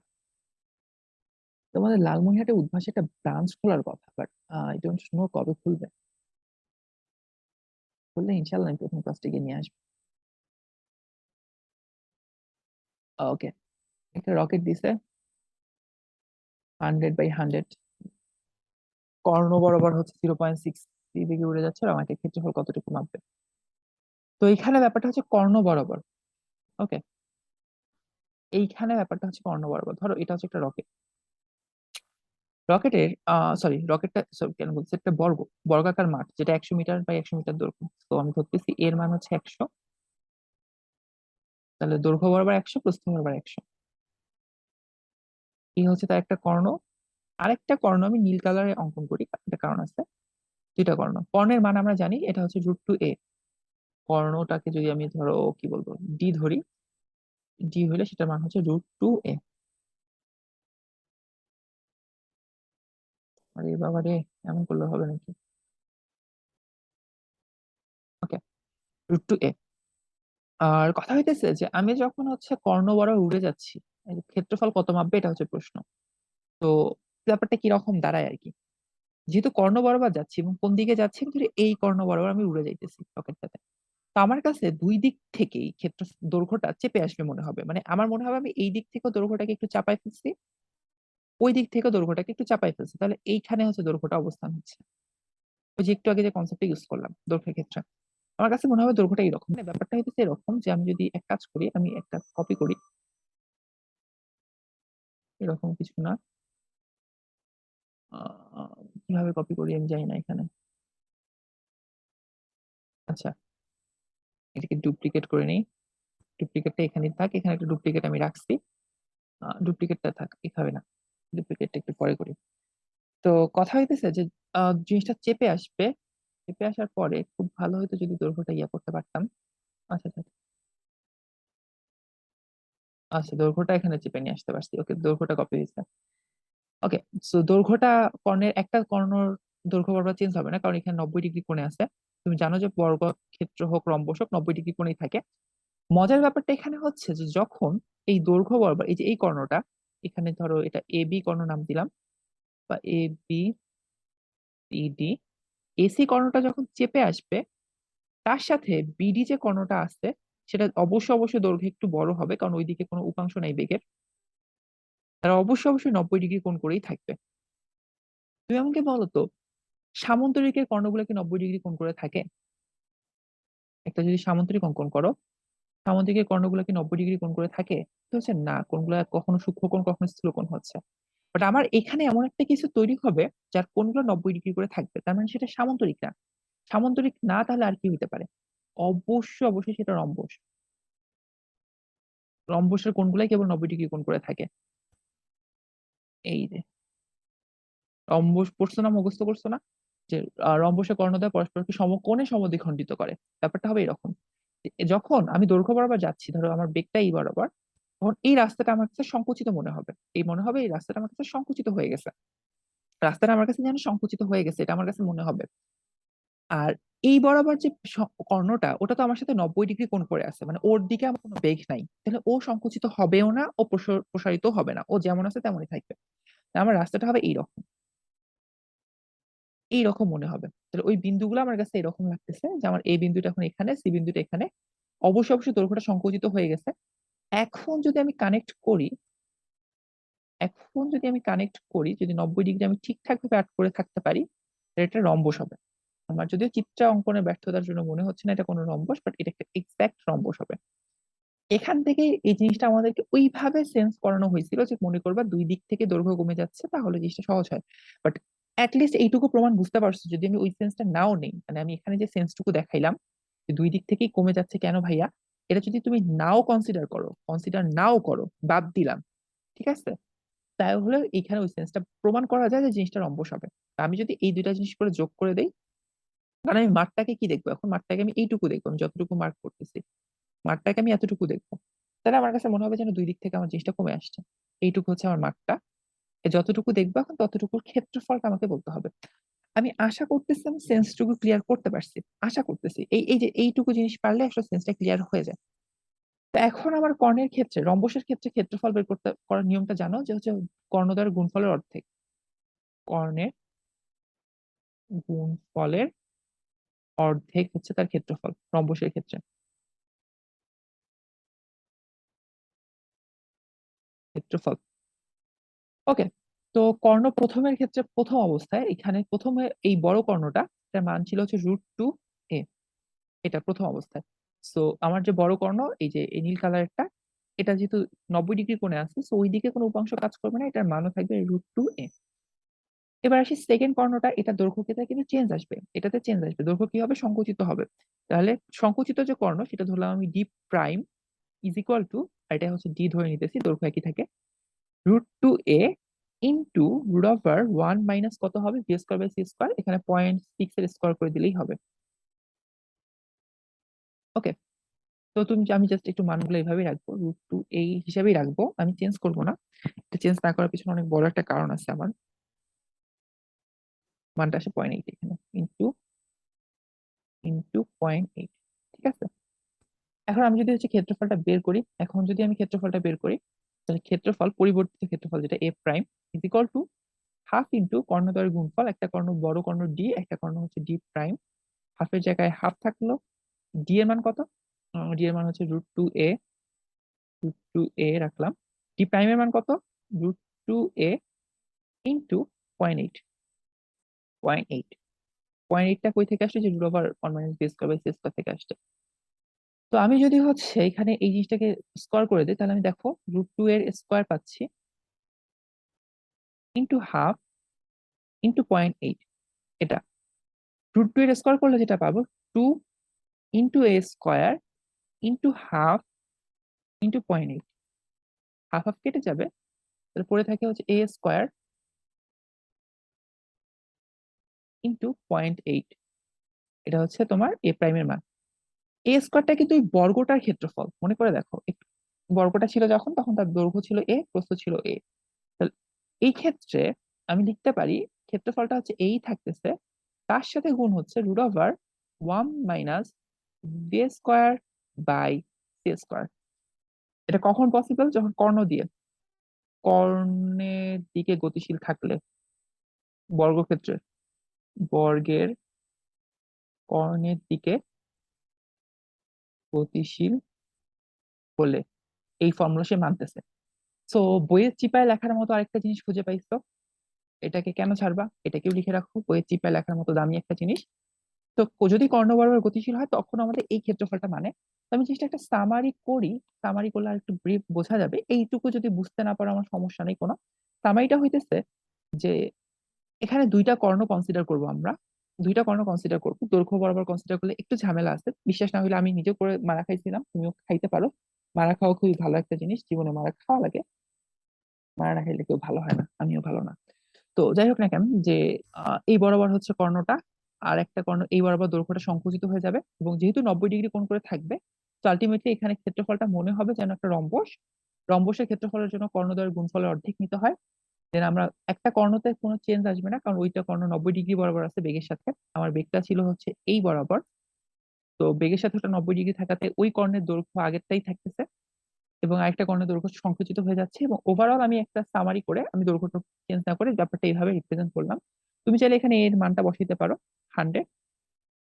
তোমাদের লালমনিরহাটে উদ্ভাসে একটা ব্রাঞ্চ খোলার কথা, বাট আই ডোন্ট নো কবে খুলবে। খুললে ইনশাল্লাহ আমি প্রথম ক্লাস থেকে নিয়ে আসবো। ওকে, একটা রকেট দিছে 100/100, কর্ণ বরাবর হচ্ছে 0.6 দিকে উড়ে যাচ্ছে, আর আমাকে ক্ষেত্রফল কতটুকু মাপবে। তো এইখানে ব্যাপারটা হচ্ছে কর্ণ বরাবর। ওকে, এইখানে ব্যাপারটা হচ্ছে কর্ণ বরাবর। ধরো এটা হচ্ছে একটা রকেট, রকেটের সরি রকেটটা, সরি কেন বলছি, একটা বর্গাকার মাঠ যেটা 100 মিটার বাই 100 মিটার দৈর্ঘ্য। তো আমি ধরতেছি এর মান হচ্ছে 100, তাহলে দৈর্ঘ্য বরাবর 100, প্রস্থ বরাবর 100, এই হচ্ছে তার একটা কর্ণ। আরেকটা কর্ণ আমি নীল কালারে অঙ্কন করি, একটা কারণ আছে। দুইটা কর্ণ, কর্ণের মান আমরা জানি এটা হচ্ছে √2a। কর্ণটাকে যদি আমি ধরো কি বলবো ডি ধরি, ডি হইলে সেটার মান হচ্ছে √2a। আরে বাবা রে, এমন করলে হবে নাকি? ওকে, √2a। আর কথা হইতেছে যে আমি যখন হচ্ছে কর্ণ বরাবর উড়ে যাচ্ছি, এই যে ক্ষেত্রফল কত মাপবে এটা হচ্ছে প্রশ্ন। তো ব্যাপারটা কি রকম দাঁড়ায় আর কি, যেহেতু কর্ণ বরাবর যাচ্ছি এবং কোন দিকে যাচ্ছি আমি ধরি এই কর্ণ বরাবর আমি উড়ে যাইতেছি রকেটটাতে, তো আমার কাছে দুই দিক থেকেই ক্ষেত্র দৈর্ঘ্যটা চেপে আসবে মনে হবে, মানে আমার মনে হবে আমি এই দিক থেকেও দৈর্ঘ্যটাকে একটু চাপাই ফেলছি, ওই দিক থেকে দৈর্ঘ্যটাকে একটু চাপাই ফেলছি, তাহলে এইখানে হচ্ছে দৈর্ঘ্যটা অবস্থান হচ্ছে। ওই যে একটু আগে যে কনসেপ্টটা ইউজ করলাম দৈর্ঘ্যের ক্ষেত্রে, আমার কাছে মনে হবে দৈর্ঘ্যটা এরকম। মানে ব্যাপারটা হচ্ছে এরকম যে আমি যদি এক কাজ করি, আমি একটা কপি করি, এরকম কিছু না, কিভাবে কপি করি আমি জানি না এখানে। আচ্ছা, এটাকে ডুপ্লিকেট করে নিই। ডুপ্লিকেটটা এখানে থাক, এখানে একটা ডুপ্লিকেট আমি রাখছি। ডুপ্লিকেটটা থাক, এখানে না, ডুপ্লিকেটটা একটু পরে করি। তো কথা হইতেছে যে জিনিসটা চেপে আসবে, চেপে আসার পরে খুব ভালো হতো যদি দৈর্ঘ্যটা ইয়া করতে পারতাম। আচ্ছা আচ্ছা আচ্ছা, দৈর্ঘ্যটা এখানে চেপে নিয়ে আসতে পারছি। ওকে, দৈর্ঘ্যটা কপি হয়েছে। ওকে, সো দৈর্ঘ্যটা, কর্ণের একটা কর্ণর দৈর্ঘ্য বরাবর চেঞ্জ হবে না, কারণ এখানে 90 ডিগ্রি কোণে আছে। তুমি জানো যে বর্গক্ষেত্র হোক রম্বস হোক 90 ডিগ্রি কোণেই থাকে। মজার ব্যাপারটা এখানে হচ্ছে যে যখন এই দৈর্ঘ্য বরাবর এই যে এই কর্ণটা, এখানে ধরো এটা এ বি কর্ণ নাম দিলাম, বা A B C D, AC কর্ণটা যখন চেপে আসবে, তার সাথে বিডি যে কর্ণটা আছে সেটা অবশ্যই অবশ্যই দৈর্ঘ্য একটু বড় হবে, কারণ ওইদিকে কোনো উপাংশ নাই বেগের। তারা অবশ্যই অবশ্যই 90 ডিগ্রি কোণ করেই থাকবে। তুমি আমাকে বলো তো, সামন্তরিকের কর্ণগুলো কি 90 ডিগ্রি কোণ করে থাকে? একটা যদি সামন্তরিক অঙ্কন করো, সামন্তরিকের কর্ণগুলো কি 90 ডিগ্রি কোণ করে থাকে? তো হচ্ছে না, কোণগুলো কখনো সূক্ষ্মকোণ কখনো স্থূলকোণ হচ্ছে। বাট আমার এখানে এমন একটা কিছু তৈরি হবে যার কোণগুলো 90 ডিগ্রি করে থাকবে, তার মানে সেটা সামান্তরিক না। সামান্তরিক না, তাহলে আর কি হইতে পারে? অবশ্যই অবশ্যই সেটা রম্বস। রম্বসের কোণগুলাই কেবল 90 ডিগ্রি কোণ করে থাকে। এই যে রম্বস পড়ছো না, মুখস্থ করছো না, যে রম্বসের কর্ণদ্বয় পরস্পরকে সমকোণে সমদ্বিখণ্ডিত করে। ব্যাপারটা হবে এরকম, যে যখন আমি দৈর্ঘ্য বরাবর যাচ্ছি, ধরো আমার বেগটা এই বরাবর, তখন এই রাস্তাটা আমার কাছে সংকুচিত মনে হবে। এই মনে হবে এই রাস্তাটা আমার কাছে সংকুচিত হয়ে গেছে, রাস্তাটা আমার কাছে যেন সংকুচিত হয়ে গেছে, এটা আমার কাছে মনে হবে। আর এই বরাবর যে কর্ণটা, ওটা তো আমার সাথে 90 ডিগ্রি কোণ করে আছে, মানে ওর দিকে আমার কোনো বেগ নাই, তাহলে ও সংকুচিত হবেও না, ও প্রসারিত হবে না, ও যেমন আছে তেমনই থাকবে। আমার রাস্তাটা হবে এইরকম, এইরকম মনে হবে। তাহলে ওই বিন্দুগুলো আমার কাছে এরকম লাগতেছে, যে আমার এই বিন্দুটা এখন এখানে, সি বিন্দুটা এখানে, অবশ্যই অবশ্যই দৈর্ঘ্যটা সংকুচিত হয়ে গেছে। এখন যদি আমি কানেক্ট করি, এখন যদি আমি কানেক্ট করি, যদি 90 ডিগ্রি আমি ঠিকঠাক ভাবে আট করে থাকতে পারি, তাহলে এটা রম্বস হবে। আমার যদিও চিত্র অঙ্কনের ব্যর্থতার জন্য মনে হচ্ছে না এটা কোনো রম্বস, বাট এটা একটা এক্সাক্ট রম্বস হবে। এখান থেকে এই জিনিসটা আমাদেরকে ওইভাবে সেন্স করানো হয়েছিল যে মনে করবা দুই দিক থেকে দৈর্ঘ্য কমে যাচ্ছে, তাহলে জিনিসটা সহজ হয়। বাট লিস্ট এইটুকু প্রমাণ বুঝতে পারছো, যদি আমি ওই সেন্সটা নাও নেই, মানে আমি এখানে যে সেন্সটুকু দেখাইলাম যে দুই দিক থেকেই কমে যাচ্ছে কেন ভাইয়া, এটা যদি তুমি নাও কনসিডার করো, কনসিডার নাও করো, বাদ দিলাম, ঠিক আছে, তাহলে এখানে ওই সেন্সটা প্রমাণ করা যায় যে জিনিসটা রম্বস হবে। তা আমি যদি এই দুইটা জিনিস করে যোগ করে দেই, কারণ আমি মাঠটাকে কি দেখবো এখন, মাঠটাকে আমি এইটুকু দেখবো, আমি যতটুকু মার্ক করতেছি, মাঠটাকে আমি এতটুকু দেখবো, তাহলে আমার কাছে মনে হবে যেন দুই দিক থেকে আমার জিনিসটা কমে আসছে। এইটুকু হচ্ছে আমার মাঠটা, যতটুকু দেখবো এখন ততটুকুর ক্ষেত্রফলটা আমাকে বলতে হবে। আমি আশা করতেছি আমি সেন্সটুকু ক্লিয়ার করতে পারছি, আশা করতেছি এই এই যে এইটুকু জিনিস পারলে আসলে সেন্সটা ক্লিয়ার হয়ে যায়। তো এখন আমার কর্ণের ক্ষেত্রে, রম্বসের ক্ষেত্রে ক্ষেত্রফল বের করতে করার নিয়মটা জানো, যে হচ্ছে কর্ণদ্বয়ের গুণফলের অর্ধেক। কর্ণের গুণফলের অর্ধেক হচ্ছে তার ক্ষেত্রফল রম্বসের ক্ষেত্রে। ক্ষেত্রফল, ওকে। তো কর্ণ প্রথমের ক্ষেত্রে প্রথম অবস্থায় এখানে প্রথমে এই বড় কর্ণটা, তার মান ছিল হচ্ছে √2a, এটা প্রথম অবস্থায়। সো আমার যে বড় কর্ণ, এই যে এই নীল কালারটা, এটা যেহেতু 90 ডিগ্রি কোণে আছে, সো ওই দিকে কোনো উপাংশ কাজ করবে না, এটার মানও থাকবে √2a। এবার আসি সেকেন্ড কর্ণটা, এটা দৈর্ঘ্য ক্ষেত্রে কিন্তু চেঞ্জ আসবে, এটাতে চেঞ্জ আসবে, দৈর্ঘ্য কি হবে, সংকুচিত হবে। তাহলে সংকুচিত যে কর্ণ সেটা ধরলাম আমি D prime is equal to, আর এটা হচ্ছে ডি ধরে নিতেছি, দৈর্ঘ্য একই থাকে, √2a ইন্টু √1 মাইনাস কত হবে, B square by C square, এখানে 0.6 এর স্কোয়ার করে দিলেই হবে। ওকে, তো তুমি, আমি জাস্ট একটু মানগুলো এইভাবেই রাখবো, √2 এই হিসাবেই রাখবো, আমি চেঞ্জ করবো না। এটা চেঞ্জ না করার পিছনে অনেক বড় একটা কারণ আছে আমার। মানটা আসে 0.8 এখানে, ইন্টু ইন্টু 0.8, ঠিক আছে। এখন আমি যদি হচ্ছে ক্ষেত্রফলটা বের করি, এখন যদি আমি ক্ষেত্রফলটা বের করি, তাহলে ক্ষেত্রফল, পরিবর্তিত ক্ষেত্রফল যেটা A prime is equal to half into কর্ণদ্বয়ের গুণফল, একটা কর্ণ বড় কর্ণ ডি, একটা কর্ণ হচ্ছে ডি প্রাইম, হাফের জায়গায় হাফ থাকলো, ডি এর মান কত, ডি এর মান হচ্ছে √2a, √2a রাখলাম, ডি প্রাইমের মান কত, √2a ইন্টু 0.8, 0.8, 0.8টা কই থেকে আসছে, যে √1 - b² বাই c² থেকে আসছে। তো আমি যদি হচ্ছে এখানে এই জিনিসটাকে স্কোয়ার করে দিই, তাহলে আমি দেখো √2 এর স্কোয়ার পাচ্ছি, ইন্টু হাফ ইন্টু 0.8, এটা √2 এর স্কোয়ার করলে যেটা পাবো 2 into A square into half into 0.8, half half কেটে যাবে, তাহলে পড়ে থাকে হচ্ছে এ স্কোয়ার ইন্টু 0.8, এটা হচ্ছে তোমার এ প্রাইমের মান। এ স্কোয়ারটা কিন্তু এই বর্গটার ক্ষেত্রফল, মনে করে দেখো একটু, বর্গটা ছিল যখন তখন তার দৈর্ঘ্য ছিল এ, প্রস্থ ছিল এ। তাহলে এই ক্ষেত্রে আমি লিখতে পারি ক্ষেত্রফলটা হচ্ছে এই থাকতেছে, তার সাথে গুণ হচ্ছে √1 - B square by C square. এটা কখন পসিবল? যখন কর্ণ দিয়ে, কর্ণের দিকে গতিশীল থাকলে, বর্গক্ষেত্রে বর্গের কর্ণের দিকে গতিশীল হলে এই ফর্মুলা সে মানতেছে। সো বইয়ের চিপায় লেখার মতো আরেকটা জিনিস খুঁজে পাইছো, এটাকে কেন ছাড়বা? এটাকেও লিখে রাখো, বইয়ের চিপায় লেখার মতো দামি একটা জিনিস। তো যদি কর্ণ বরাবর গতিশীল হয় তখন আমাদের এই ক্ষেত্রফলটা মানে। তো আমি জিনিসটা একটা সামারি করি, সামারি করলে আর একটু ব্রিফ বোঝা যাবে, এইটুকু যদি বুঝতে না পারো আমার সমস্যা নেই কোনো। সামারিটা হইতেছে যে এখানে দুইটা কর্ণ কনসিডার করব আমরা, দুইটা কর্ণ কনসিডার করবো, দৈর্ঘ্য বরাবর কনসিডার করলে একটু ঝামেলা আছে, বিশ্বাস না হলে আমি নিজে করে মারা খাইছিলাম, তুমিও খাইতে পারো। মারা খাওয়া খুবই ভালো একটা জিনিস, জীবনে মারা খাওয়া লাগে, মারা না খাইলে কেউ ভালো হয় না, আমিও ভালো না। তো যাই হোক না কেন, যে এই বরাবর হচ্ছে কর্ণটা, আর একটা কর্ণ এই বরাবর দৈর্ঘ্যটা সংকুচিত হয়ে যাবে, এবং যেহেতু 90 ডিগ্রি কোণ করে থাকবে, তো আলটিমেটলি এখানে ক্ষেত্রফলটা মনে হবে যেন একটা রম্বস। রম্বসের ক্ষেত্রফলের জন্য কর্ণদ্বয়ের গুণফলের অর্ধেক নিতে হয়। দেন আমরা একটা কর্ণতে কোনো চেঞ্জ আসবে না, কারণ ওইটা কর্ণ 90 ডিগ্রি বরাবর আছে বেগের সাথে, আমার বেগটা ছিল হচ্ছে এই বরাবর। তো বেগের সাথে ওটা 90 ডিগ্রি থাকাতে ওই কর্ণের দৈর্ঘ্য আগেরটাই থাকতেছে, এবং আরেকটা কর্ণের দৈর্ঘ্য সংকুচিত হয়ে যাচ্ছে, এবং ওভারঅল আমি একটা সামারি করে আমি দৈর্ঘ্যটা চেঞ্জ না করে ব্যাপারটা এইভাবে রিপ্রেজেন্ট করলাম। তুমি চাইলে এখানে এর মানটা বসাইতে পারো 100,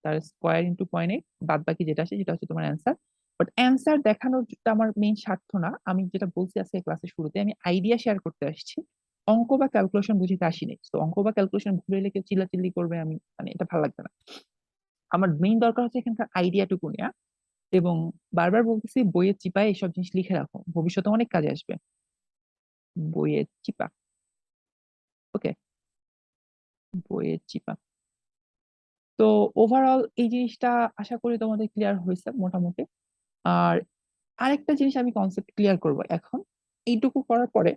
তার স্কোয়ার ইন্টু 0.8, বাদ বাকি যেটা আসে যেটা হচ্ছে তোমার অ্যান্সার। বাট অ্যান্সার দেখানোটা আমার মেইন স্বার্থ না, আমি যেটা বলছি আজকে ক্লাসের শুরুতে, আমি আইডিয়া শেয়ার করতে আসছি, অঙ্ক বা ক্যালকুলেশন বুঝিতে আসিনি। তো অঙ্ক বা ক্যালকুলেশন ভুলে এলে কেউ চিল্লাচিল্লি করবে, আমি মানে এটা ভালো লাগবে না। আমার মেইন দরকার হচ্ছে এখানকার আইডিয়াটুকু নেওয়া, এবং বারবার বলতেছি বইয়ের চিপায় এসব জিনিস লিখে রাখো, ভবিষ্যতে অনেক কাজে আসবে। বইয়ের চিপা, ওকে, বইয়ের চিপা। তো ওভারঅল এই জিনিসটা আশা করি তোমাদের ক্লিয়ার হয়েছে মোটামুটি। আর আরেকটা জিনিস আমি কনসেপ্ট ক্লিয়ার করব এখন, এইটুকু করার পরে,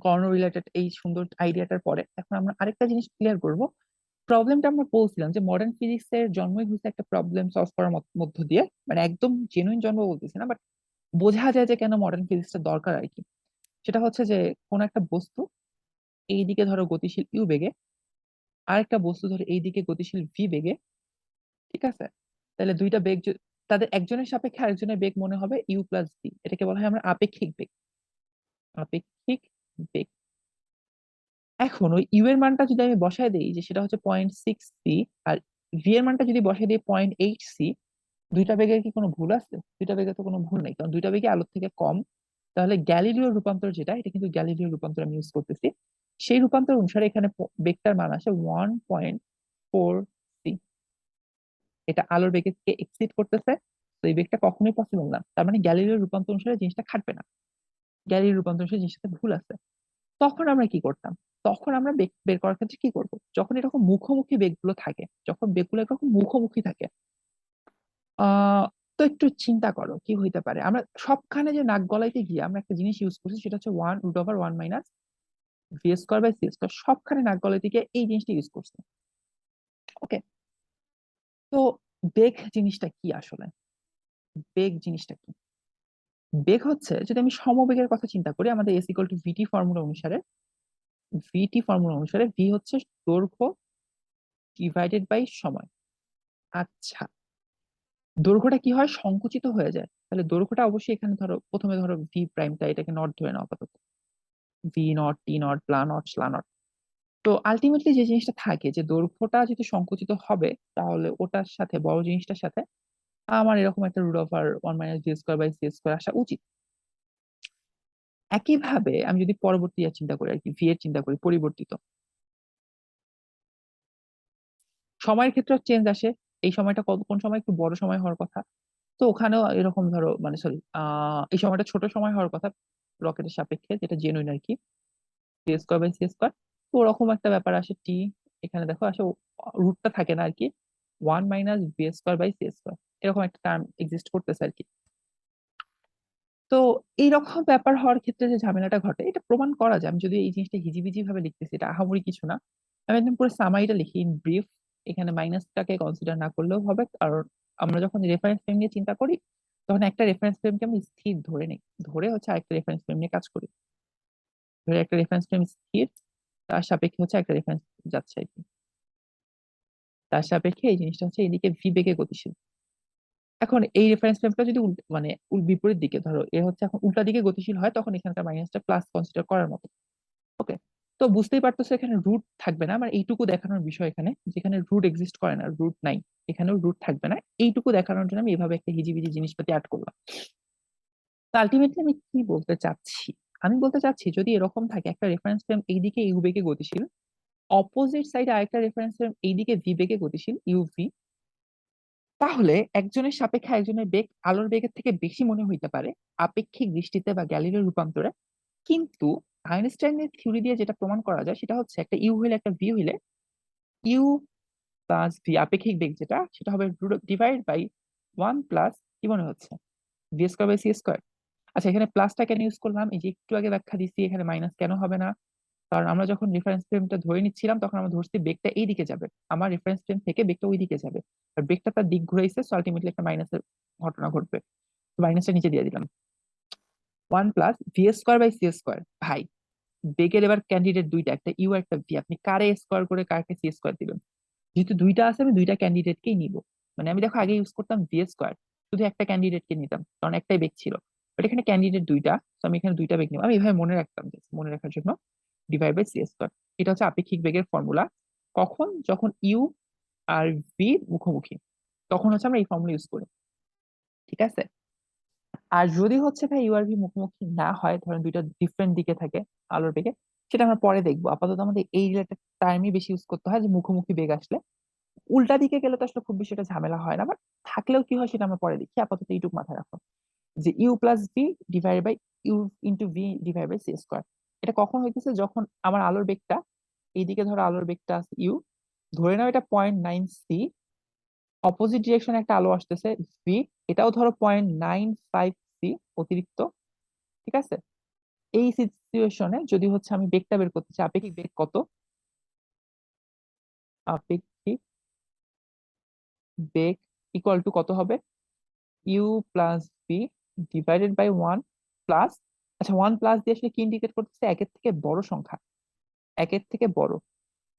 কর্ণ রিলেটেড এই সুন্দর আইডিয়াটার পরে এখন আমরা আরেকটা জিনিস ক্লিয়ার করব। প্রবলেমটা আমরা বলছিলাম যে মডার্ন ফিজিক্স এর জন্মই হয়েছে একটা প্রবলেম সলভ করার মধ্য দিয়ে, মানে একদম জেনুইন জন্ম বলতেছি না, বাট বোঝা যায় যে কেন মডার্ন ফিজিক্সটা দরকার আর কি। সেটা হচ্ছে যে কোন একটা বস্তু এইদিকে ধরো গতিশীল ইউ বেগে, আরেকটা বস্তু ধরো এইদিকে গতিশীল ভি বেগে, ঠিক আছে? তাহলে দুইটা বেগ তাদের একজনের সাপেক্ষে আরেকজনের বেগ মনে হবে ইউ প্লাস ভি, এটাকে বলা হয় আমরা আপেক্ষিক বেগ। আপেক্ষিক বেগ। এখন ওই ইউ এর মানটা যদি আমি বসায় দিই যে সেটা হচ্ছে 0.6 সি, আর ভি এর মানটা যদি বসায় দিই 0.8 সি, দুইটা বেগের কি কোনো ভুল আছে? দুইটা বেগে তো কোনো ভুল নেই, কারণ দুইটা বেগে আলোর থেকে কম। তাহলে গ্যালিলিও রূপান্তর যেটা, এটা কিন্তু গ্যালিলিও রূপান্তর আমি ইউজ করতেছি, সেই রূপান্তর অনুসারে এখানে বেগটার মান আসে 1.4 সি। এটা আলোর বেগকে এক্সিড করতেছে, তো এই বেগটা কখনোই পসিবল না, তার মানে গ্যালিলিও রূপান্তর অনুসারে জিনিসটা খাটবে না, গ্যালিলিও রূপান্তর অনুসারে জিনিসটাতে ভুল আছে। তখন আমরা কি করতাম? তখন আমরা বেগ বের করার ক্ষেত্রে কি করব? যখন এরকম মুখোমুখি বেগগুলো থাকে, যখন বেগগুলো এরকম মুখোমুখি থাকে, আহ তো একটু চিন্তা করো কি হইতে পারে। আমরা সবখানে যে নাক গলাইতে গিয়ে আমরা একটা জিনিস ইউজ করছি, সেটা হচ্ছে √1 - V square by C square, সবখানে নাক গলাইতে গিয়ে এই জিনিসটা ইউজ করছি। ওকে, তো বেগ জিনিসটা কি আসলে? বেগ জিনিসটা কি? বেগ হচ্ছে, যদি আমি সমবেগের কথা চিন্তা করি, আমাদের S equal to VT formula অনুসারে, ভি হচ্ছে দৈর্ঘ্য ডিভাইডেড বাই সময়। আচ্ছা, দৈর্ঘ্যটা কি হয়? সংকুচিত হয়ে যায়, তাহলে দৈর্ঘ্যটা অবশ্যই এখানে ধরো প্রথমে ধরো ভি প্রাইমটা, এটাকে নট ধরে নাও আপাতত, ভি নট, টি নট, প্লা নট, স্লা নট। তো আলটিমেটলি যে জিনিসটা থাকে যে দৈর্ঘ্যটা যদি সংকুচিত হবে, তাহলে ওটার সাথে বড় জিনিসটার সাথে আমার এরকম একটা √1 - V square by C square আসা উচিত। একইভাবে আমি যদি পরবর্তী চিন্তা করি আর কি, ভি এর চিন্তা করি পরিবর্তিত, সময়ের ক্ষেত্রে চেঞ্জ আসে। এই সময়টা কোন সময় একটু বড় সময় হওয়ার কথা, তো ওখানেও এরকম ধরো মানে সরি, এই সময়টা ছোট সময় হওয়ার কথা রকেটের সাপেক্ষে, যেটা জেনুইন আর কি, V square by C square. তো ওরকম একটা ব্যাপার আসে টি। এখানে দেখো আসে রুটটা থাকে না আর কি, 1 - b² / c², এরকম একটা টার্ম এক্সিস্ট করতেছে আর কি। তো এইরকম ব্যাপার হওয়ার ক্ষেত্রে যে ঝামেলাটা ঘটে এটা প্রমাণ করা যায়। আমি যদি এই জিনিসটা হিজিবিজি ভাবে লিখতেছি, এটা আহামরি কিছু না, আমি একদম পুরো সামারিটা লিখি ইন ব্রিফ। এখানে মাইনাসটাকে কনসিডার না করলেও হবে, কারণ আমরা যখন রেফারেন্স ফ্রেম নিয়ে চিন্তা করি তখন একটা রেফারেন্স ফ্রেমকে আমি স্থির ধরে নিই, ধরে হচ্ছে আরেকটা রেফারেন্স ফ্রেম নিয়ে কাজ করি। ধরে একটা রেফারেন্স ফ্রেম স্থির, তার সাপেক্ষে হচ্ছে একটা রেফারেন্স যাচ্ছে আর কি, তার সাপেক্ষে এই জিনিসটা হচ্ছে এদিকে ভি বেগে গতিশীল। এখন এই রেফারেন্স ফ্রেমটা যদি মানে বিপরীত দিকে ধরো এ হচ্ছে এখন উল্টা দিকে গতিশীল হয়, তখন এখানকার মাইনাসটা প্লাস কনসিডার করার মতো। ওকে, তো বুঝতেই পারতেছো এখানে রুট থাকবে না, আমার এইটুকু দেখানোর বিষয় এখানে, যেখানে রুট এক্সিস্ট করে না, রুট নাই, এখানেও রুট থাকবে না, এইটুকু দেখানোর জন্য আমি এভাবে একটা হিজিবিজি জিনিসপাতি অ্যাড করলাম। তো আলটিমেটলি আমি কি বলতে চাচ্ছি, আমি বলতে চাচ্ছি যদি এরকম থাকে একটা রেফারেন্স ফ্রেম এইদিকে ইউ বেগে গতিশীল, অপোজিট সাইডে আরেকটা রেফারেন্স ফ্রেম এইদিকে ভি বেগে গতিশীল ইউভি, তাহলে একজনের সাপেক্ষে একজনের বেগ আলোর বেগের থেকে বেশি মনে হইতে পারে আপেক্ষিক দৃষ্টিতে বা গ্যালিলিও রূপান্তরে। কিন্তু আইনস্টাইনের থিওরি দিয়ে যেটা প্রমাণ করা যায় সেটা হচ্ছে একটা ইউ হইলে একটা ভি হইলে ইউ প্লাস ভি আপেক্ষিক বেগ যেটা, সেটা হবে ডিভাইড বাই 1 প্লাস কি মনে হচ্ছে, v²/c²। আচ্ছা, এখানে প্লাসটা কেন ইউজ করলাম, এই যে একটু আগে ব্যাখ্যা দিচ্ছি এখানে মাইনাস কেন হবে না, কারণ আমরা যখন রেফারেন্স ফ্রেমটা ধরে নিচ্ছিলাম তখন আমরা ধরছি বেগটা এই দিকে যাবে, আমার রেফারেন্স ফ্রেম থেকে বেগটা ওই দিকে যাবে, আর বেগটা তার দিক ঘুরাইছে, সো আলটিমেটলি একটা মাইনাসের ঘটনা ঘটবে। মাইনাসটা নিচে দিয়ে দিলাম, 1 + v²/c²। ভাই, বেগের এবার ক্যান্ডিডেট দুইটা, একটা ইউ একটা ভি, আপনি কারে স্কোয়ার করে কাকে সি স্কোয়ার দিবেন? যেহেতু দুইটা আছে আমি দুইটা ক্যান্ডিডেটকেই নিব। মানে আমি দেখো আগে ইউজ করতাম ভি², শুধু একটা ক্যান্ডিডেটকে নিতাম কারণ একটাই বেগ ছিল, বাট এখানে ক্যান্ডিডেট দুইটা, তো আমি এখানে দুইটা বেগ নিব, আমি এভাবে মনে রাখতাম, just মনে রাখার জন্য ডিভাইড বাই c²। এটা হচ্ছে আপেক্ষিক বেগের ফর্মুলা। কখন? যখন ইউ আর ভি মুখোমুখি, তখন হচ্ছে আমরা এই ফর্মুলা ইউজ করি। ঠিক আছে? আর যদি হচ্ছে ভাই ইউ আর ভি মুখোমুখি না হয়, ধরেন দুইটা ডিফারেন্ট দিকে থাকে আলোর বেগে, সেটা আমরা পরে দেখবো, আপাতত আমাদের এই রিলেটেড টার্মই বেশি ইউজ করতে হয়, যে মুখোমুখি বেগ আসলে। উল্টা দিকে গেলে তো আসলে খুব বেশি এটা ঝামেলা হয় না, বাট থাকলেও কি হয় সেটা আমরা পরে দেখি, আপাতত এইটুকু মাথায় রাখো যে U plus V divide by U into V divide by c²। এটা কখন হইতেছে? যখন আমার আলোর বেগটা এইদিকে, ধরো আলোর বেগটা আছে ইউ, ধরে নাও এটা 0.9 c, অপোজিট ডিরেকশনে একটা আলো আসতেছে ভি, এটাও ধরো 0.95 c অতিরিক্ত। ঠিক আছে? এই সিচুয়েশনে যদি হচ্ছে আমি বেগটা বের করতে চাই, আপেক্ষিক বেগ কত, আপেক্ষিক বেগ ইকুয়াল টু কত হবে, U plus V divided by 1 plus, আচ্ছা 1 প্লাস দিয়ে আসলে কি ইন্ডিকেট করতেছে, একের থেকে বড় সংখ্যা, একের থেকে বড়,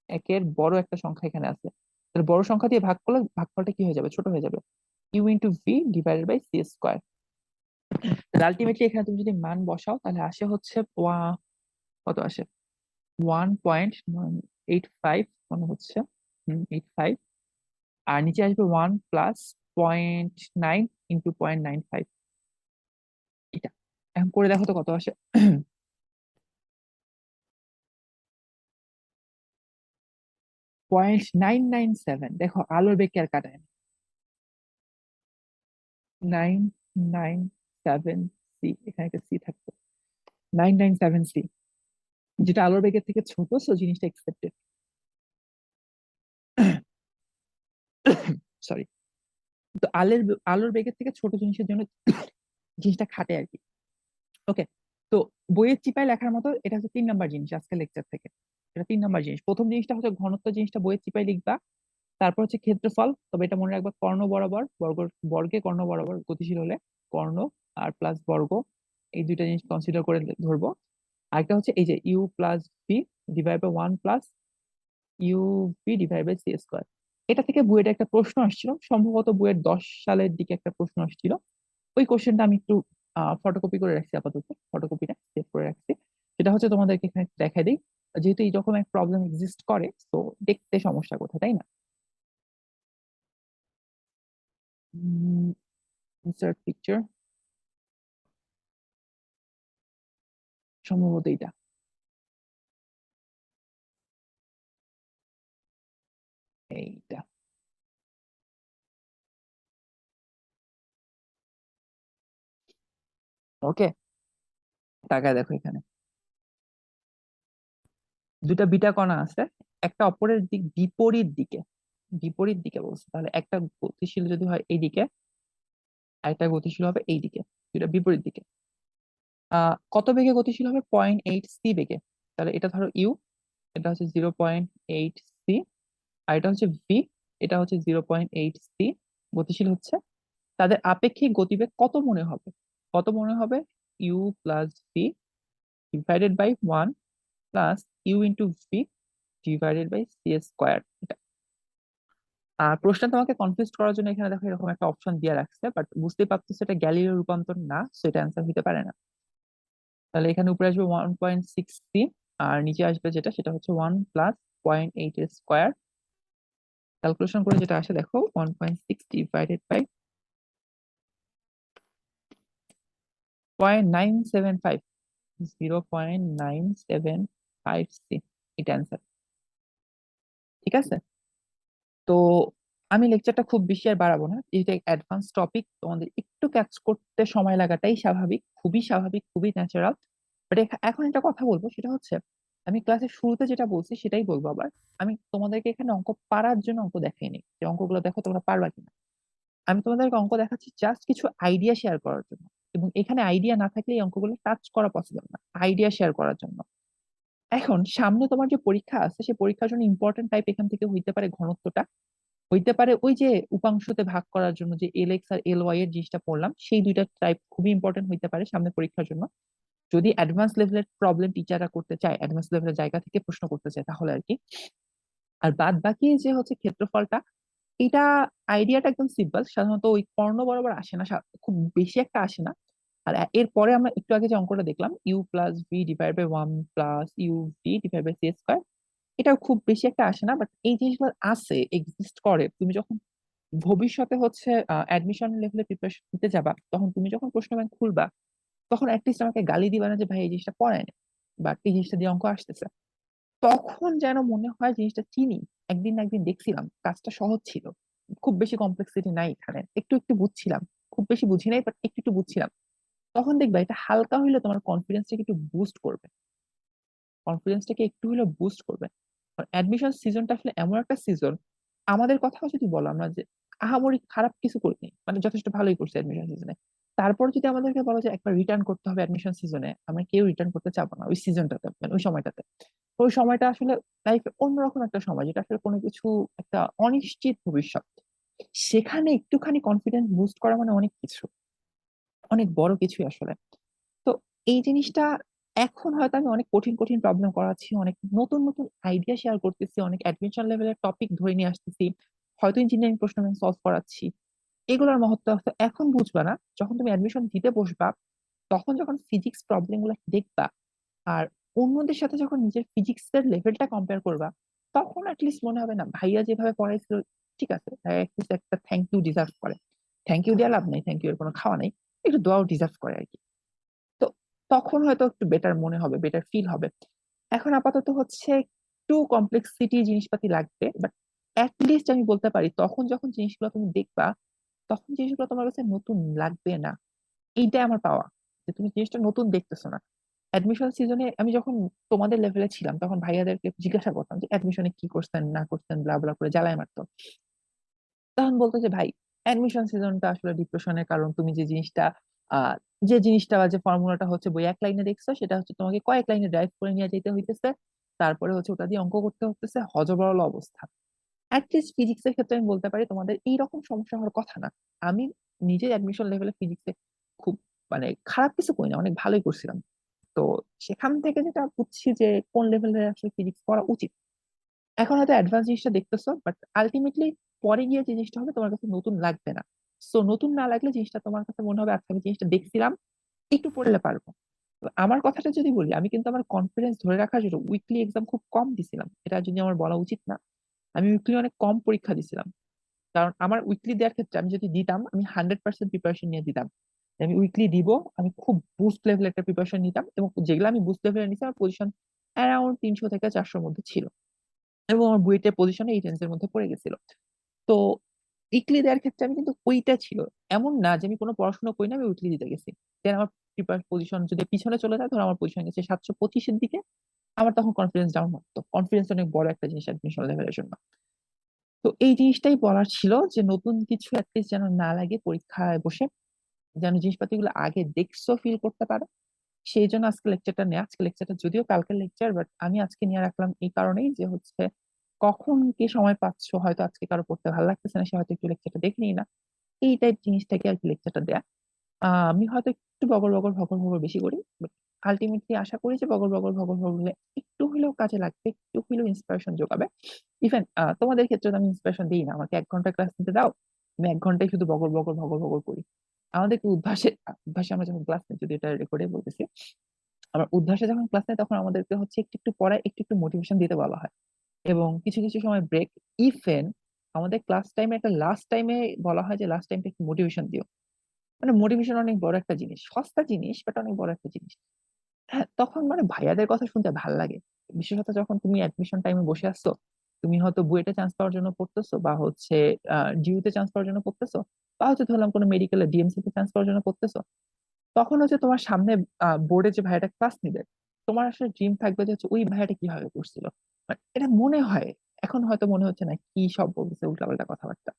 একের বড় একটা সংখ্যা এখানে আছে, তাহলে বড় সংখ্যা দিয়ে ভাগ করলে ভাগফলটা কি হয়ে যাবে, ছোট হয়ে যাবে, U into V divided by c²। তাহলে আলটিমেটলি এখানে তুমি যদি মান বসাও তাহলে আসে হচ্ছে কত আসে, 1.85 মনে হচ্ছে, 85, আর নিচে আসবে 1 + 0.9 ইন্টু 0.95, এটা এখন করে দেখো তো কত আসে। 0.997, দেখো আলোর বেগ কে আর কাটায় না, 997 সি, এখানে একটা সি থাকতো, 997 সি, যেটা আলোর বেগের থেকে ছোট, সো জিনিসটা এক্সপেক্টেড। সরি। তো আলোর বেগের থেকে ছোট জিনিসের জন্য জিনিসটা খাটে আর কি। ওকে, তো বইয়ের চিপায় লেখার মতো এটা হচ্ছে 3 নাম্বার জিনিস আজকের লেকচার থেকে। এটা 3 নাম্বার জিনিস, প্রথম জিনিসটা হচ্ছে ঘনত্ব জিনিসটা বইয়ের চিপায় লিখবা, তারপর হচ্ছে ক্ষেত্রফল, তবে এটা মনে রাখবা কর্ণ বরাবর, বর্গে কর্ণ বরাবর গতিশীল হলে কর্ণ আর প্লাস বর্গ, এই দুইটা জিনিস কনসিডার করে ধরবো। আরেকটা হচ্ছে এই যে U plus V divide by 1 plus U V divide by c²। এটা থেকে বুয়েটে একটা প্রশ্ন আসছিল, সম্ভবত বুয়েট 10 সালের দিকে একটা প্রশ্ন আসছিল। ওই কোশ্চেনটা আমি একটু ফটোকপি করে রাখছি, আপাতত ফটোকপিটা সেভ করে রাখছি। সেটা হচ্ছে তোমাদেরকে এখানে দেখাই দিই, যেহেতু এইরকম এক প্রবলেম এক্সিস্ট করে, তো দেখতে সমস্যা কোথায়, তাই না? ইনসার্ট পিকচার, সম্ভবত এইটা, এইটা। ওকে, তাকায় দেখো এখানে, দুটা বিটা কণা আছে, একটা অপরের দিক বিপরীত দিকে, বিপরীত দিকে বলছে, তাহলে একটা গতিশীল যদি হয় এইদিকে আর একটা গতিশীল হবে এইদিকে, দুটা বিপরীত দিকে। কত বেগে গতিশীল হবে? 0.8 সি বেগে। তাহলে এটা ধরো ইউ, এটা হচ্ছে 0.8 সি, আর এটা হচ্ছে ভি, এটা হচ্ছে 0.8 সি গতিশীল হচ্ছে। তাদের আপেক্ষিক গতিবেগ কত মনে হবে? কত মনে হবে? U plus V divided by 1 plus U into V divided by C square. এটা আর প্রশ্ন তোমাকে কনফিউজ করার জন্য এখানে দেখো এরকম একটা অপশন দিয়ে রাখছে, বাট বুঝতে পারতেছো এটা গ্যালিলিও রূপান্তর না, সেটা অ্যান্সার হতে পারে না। তাহলে এখানে উপরে আসবে 1.6 সি, আর নিচে আসবে যেটা সেটা হচ্ছে 1 প্লাস 0.8 স্কোয়ার। ক্যালকুলেশন করে যেটা আসে দেখো 1.6 ডিভাইডেড বাই 0.975, 0.975 সি, এটা অ্যান্সার। ঠিক আছে। তো আমি লেকচারটা খুব বেশি আর বাড়াবো না, যেহেতু অ্যাডভান্স টপিক, তোমাদের একটু ক্যাচ করতে সময় লাগাটাই স্বাভাবিক, খুবই স্বাভাবিক, খুবই ন্যাচারাল। বাট এখন একটা কথা বলবো, সেটা হচ্ছে আমি ক্লাসের শুরুতে যেটা বলছি সেটাই বলবো আবার। আমি তোমাদেরকে এখানে অঙ্ক পারার জন্য অঙ্ক দেখাইনি যে অঙ্কগুলো দেখো তোমরা পারবা কিনা। আমি তোমাদেরকে অঙ্ক দেখাচ্ছি জাস্ট কিছু আইডিয়া শেয়ার করার জন্য, এবং এখানে আইডিয়া না থাকলে এই অঙ্কগুলো টাচ করা পসিবল না, আইডিয়া শেয়ার করার জন্য। এখন সামনে তোমার যে পরীক্ষা আছে, সেই পরীক্ষার জন্য ইম্পর্টেন্ট টাইপ এখান থেকে হইতে পারে ঘনত্বটা, হইতে পারে ওই যে উপাংশতে ভাগ করার জন্য যে এল এক্স আর এল ওয়াই এর জিনিসটা পড়লাম, সেই দুইটা টাইপ খুবই ইম্পর্টেন্ট হইতে পারে সামনে পরীক্ষার জন্য। যদি অ্যাডভান্স লেভেলের প্রবলেম টিচাররা করতে চায়, অ্যাডভান্স লেভেলের জায়গা থেকে প্রশ্ন করতে চায়, তাহলে আর কি। আর বাদ বাকি যে হচ্ছে ক্ষেত্রফলটা, এটা আইডিয়াটা একদম সিম্পল, সাধারণত ওই কর্ণ বরাবর আসে না, খুব বেশি একটা আসে না। আর এরপরে আমরা একটু আগে যে অঙ্কটা দেখলাম, U plus V divide by 1 plus U V divide by C square, এটাও খুব বেশি একটা আসে না, বাট এই জিনিসগুলো আছে, এক্সিস্ট করে। তুমি যখন ভবিষ্যতে হচ্ছে অ্যাডমিশন লেভেলে প্রিপারেশন দিতে যাবা, তখন তুমি যখন প্রশ্ন ব্যাংক খুলবা, তখন অ্যাটলিস্ট আমাকে গালি দিবা না যে ভাই এই জিনিসটা পড়ায় না, বা এই জিনিসটা দিয়ে অঙ্ক আসতেছে। তখন যেন মনে হয় জিনিসটা চিনি, একদিন না একদিন দেখছিলাম, কাজটা সহজ ছিল, খুব বেশি কমপ্লেক্সিটি নাই এখানে, একটু একটু বুঝছিলাম, খুব বেশি বুঝি নাই বাট একটু একটু বুঝছিলাম। তখন দেখবা এটা হালকা হইলে তোমার কনফিডেন্সটাকে একটু বুস্ট করবে, কনফিডেন্সটাকে একটু হলেও বুস্ট করবে। অ্যাডমিশন সিজনটা আসলে এমন একটা সিজন, আমাদের কথাও যদি বলো, আমরা যে আহামরি খারাপ কিছু করিনি, মানে যথেষ্ট ভালোই করছি অ্যাডমিশন সিজনে, তারপর যদি আমাদেরকে বলো যে একবার রিটার্ন করতে হবে অ্যাডমিশন সিজনে, আমরা কেউ রিটার্ন করতে চাবো না ওই সিজনটাতে, মানে ওই সময়টাতে। ওই সময়টা আসলে লাইফে অন্যরকম একটা সময়, যেটা আসলে কোনো কিছু, একটা অনিশ্চিত ভবিষ্যৎ, সেখানে একটুখানি কনফিডেন্স বুস্ট করা মানে অনেক কিছু, অনেক বড় কিছু আসলে। তো এই জিনিসটা, এখন হয়তো আমি অনেক কঠিন কঠিন প্রবলেম করাচ্ছি, অনেক নতুন নতুন আইডিয়া শেয়ার করতেছি, অনেক অ্যাডমিশন লেভেলের টপিক ধরে নিয়ে আসতেছি, হয়তো ইঞ্জিনিয়ারিং প্রশ্ন আমি সলভ করাচ্ছি, এগুলোর মহত্ব হয়তো এখন বুঝবা না, যখন তুমি অ্যাডমিশন দিতে বসবা, তখন যখন ফিজিক্স প্রবলেম গুলো দেখবা, আর অন্যদের সাথে যখন নিজের ফিজিক্স এর লেভেলটা কম্পেয়ার করবা, তখন অ্যাটলিস্ট মনে হবে না ভাইয়া যেভাবে পড়াইছিল, ঠিক আছে ভাইয়া অ্যাটলিস্ট একটা থ্যাংক ইউ ডিজার্ভ করে। থ্যাংক ইউ দেওয়া লাভ নাই, থ্যাংক ইউ এর কোনো খাওয়া নাই, একটু দোয়াও ডিজার্ভ করে আর কি। তো তখন হয়তো একটু বেটার মনে হবে, বেটার ফিল হবে। এখন আপাতত হচ্ছে একটু কমপ্লেক্সিটি জিনিসপাতি লাগবে, বাট লিস্ট আমি বলতে পারি তখন যখন জিনিসগুলো তুমি দেখবা, তখন জিনিসগুলো তোমার কাছে নতুন লাগবে না। এইটাই আমার পাওয়া, যে তুমি জিনিসটা নতুন দেখতেছো না। অ্যাডমিশন সিজনে আমি যখন তোমাদের লেভেলে ছিলাম, তখন ভাইয়াদেরকে জিজ্ঞাসা করতাম যে অ্যাডমিশনে কি করছেন না করছেন, ব্লা ব্লা করে জ্বালায় মারতো। তখন বলতো যে ভাই, অ্যাডমিশন সিজনটা আসলে ডিপ্রেশনের কারণ, তুমি যে জিনিসটা আহ যে জিনিসটা বা যে ফর্মুলাটা হচ্ছে বই এক লাইনে দেখছো, সেটা হচ্ছে তোমাকে কয়েক লাইনে ড্রাইভ করে নিয়ে যেতে হইতেছে, তারপরে হচ্ছে ওটা দিয়ে অঙ্ক করতে হতেছে, হযবরল অবস্থা। অ্যাটলিস্ট ফিজিক্স এর ক্ষেত্রে আমি বলতে পারি তোমাদের এইরকম সমস্যা হওয়ার কথা না। আমি নিজে অ্যাডমিশন লেভেলে ফিজিক্সে খুব, মানে খারাপ কিছু করি না, অনেক ভালোই করছিলাম। তো সেখান থেকে যেটা বুঝছি যে কোন লেভেলের আসলে ফিজিক্স পড়া উচিত। এখন হয়তো অ্যাডভান্স জিনিসটা দেখতেছো, বাট আলটিমেটলি পরে গিয়ে যে জিনিসটা হবে তোমার কাছে নতুন লাগবে না। সো নতুন না লাগলে জিনিসটা তোমার কাছে মনে হবে আচ্ছা আমি জিনিসটা দেখছিলাম, একটু পড়লে পারবো। তো আমার কথাটা যদি বলি, আমি কিন্তু আমার কনফিডেন্স ধরে রাখার জন্য উইকলি এক্সাম খুব কম দিছিলাম, এটা যদি আমার বলা উচিত না, আমি উইকলি অনেক কম পরীক্ষা দিছিলাম। কারণ আমার উইকলি দেওয়ার ক্ষেত্রে আমি যদি দিতাম, আমি 100% প্রিপারেশন নিয়ে দিতাম, আমি উইকলি দিব, আমি খুব বুস্ট লেভেল একটা প্রিপারেশন নিতাম, এবং যেগুলো আমি বুস্ট লেভেলে নিতাম আমার পজিশন অ্যারাউন্ড 300 থেকে 400 মধ্যে ছিল, এবং আমার বুয়েটের পজিশনে এই রেঞ্জের মধ্যে পড়ে গেছিল। তো উইকলি দেওয়ার ক্ষেত্রে আমি কিন্তু ওইটা ছিল, এমন না যে আমি কোনো পড়াশোনা করি না আমি উইকলি দিতে গেছি। দেন আমার প্রিপার পজিশন যদি পিছনে চলে যায়, ধর আমার পজিশন গেছে 725-এর দিকে, আমার তখন কনফিডেন্স ডাউন হতো। কনফিডেন্স অনেক বড় একটা জিনিস অ্যাডমিশন লেভেলের জন্য। তো এই জিনিসটাই বলার ছিল যে নতুন কিছু অ্যাটলিস্ট যেন না লাগে পরীক্ষায় বসে, যেন জিনিসপাতিগুলো আগে দেখছো, ফিল করতে পারো। সেই জন্য আজকে লেকচারটা নেই। আজকে লেকচারটা যদিও কালকের লেকচার, বাট আমি আজকে নিয়ে রাখলাম এই কারণেই যে হচ্ছে কখন কি সময় পাচ্ছ, হয়তো আজকে কারো পড়তে ভালো লাগতেছে না, সে হয়তো একটু লেকচারটা দেখে নিই না, এই টাইপ জিনিসটাকে আর কি লেকচারটা দেয়া। আমি হয়তো একটু বগর বগর ভগর ভগর বেশি করি, বাট আলটিমেটলি আশা করি যে বগর বগর ভগর ভগর হলে একটু হলেও কাজে লাগবে, একটু হলেও ইন্সপিরেশন যোগাবে। ইভেন তোমাদের ক্ষেত্রে তো আমি ইন্সপিরেশন দিই না, আমাকে 1 ঘন্টা ক্লাস নিতে দাও, আমি 1 ঘন্টায় শুধু বগর বগর ভগর ভগর করি। আমাদের কি উদ্ভাসে উদ্ভাসে আমরা যখন ক্লাস নিই, যদি এটা রেকর্ডে বলতেছি, আমার উদ্ভাসে যখন ক্লাস নেয় তখন আমাদেরকে হচ্ছে একটু একটু পড়ায়, একটু একটু মোটিভেশন দিতে বলা হয়, এবং কিছু কিছু সময় ব্রেক। ইভেন আমাদের ক্লাস টাইমে একটা লাস্ট টাইমে বলা হয় যে লাস্ট টাইমটা একটু মোটিভেশন দিও। মানে মোটিভেশন অনেক বড় একটা জিনিস, সস্তা জিনিস, বাট অনেক বড় একটা জিনিস। হ্যাঁ, তখন মানে ভাইয়াদের কথা শুনতে ভাল লাগে। বিশেষত যখন তুমি অ্যাডমিশন টাইমে বসে আসছো, তুমি হয়তো বুয়েটে চান্স পাওয়ার জন্য পড়তেছো, বা হচ্ছে ডিউতে চান্স পাওয়ার জন্য পড়তেছো, বা হচ্ছে ধরলাম কোনো মেডিকেলে ডিএমসি তে চান্স পাওয়ার জন্য পড়তেছো। তখন হচ্ছে তোমার সামনে বোর্ডে যে ভাইয়াটা ক্লাস নিবে, তোমার আসলে ড্রিম থাকবে যে হচ্ছে ওই ভাইয়াটা কিভাবে পড়ছিল। মানে এটা মনে হয়, এখন হয়তো মনে হচ্ছে না কি সব বলতেছে উল্টাপাল্টা কথাবার্তা,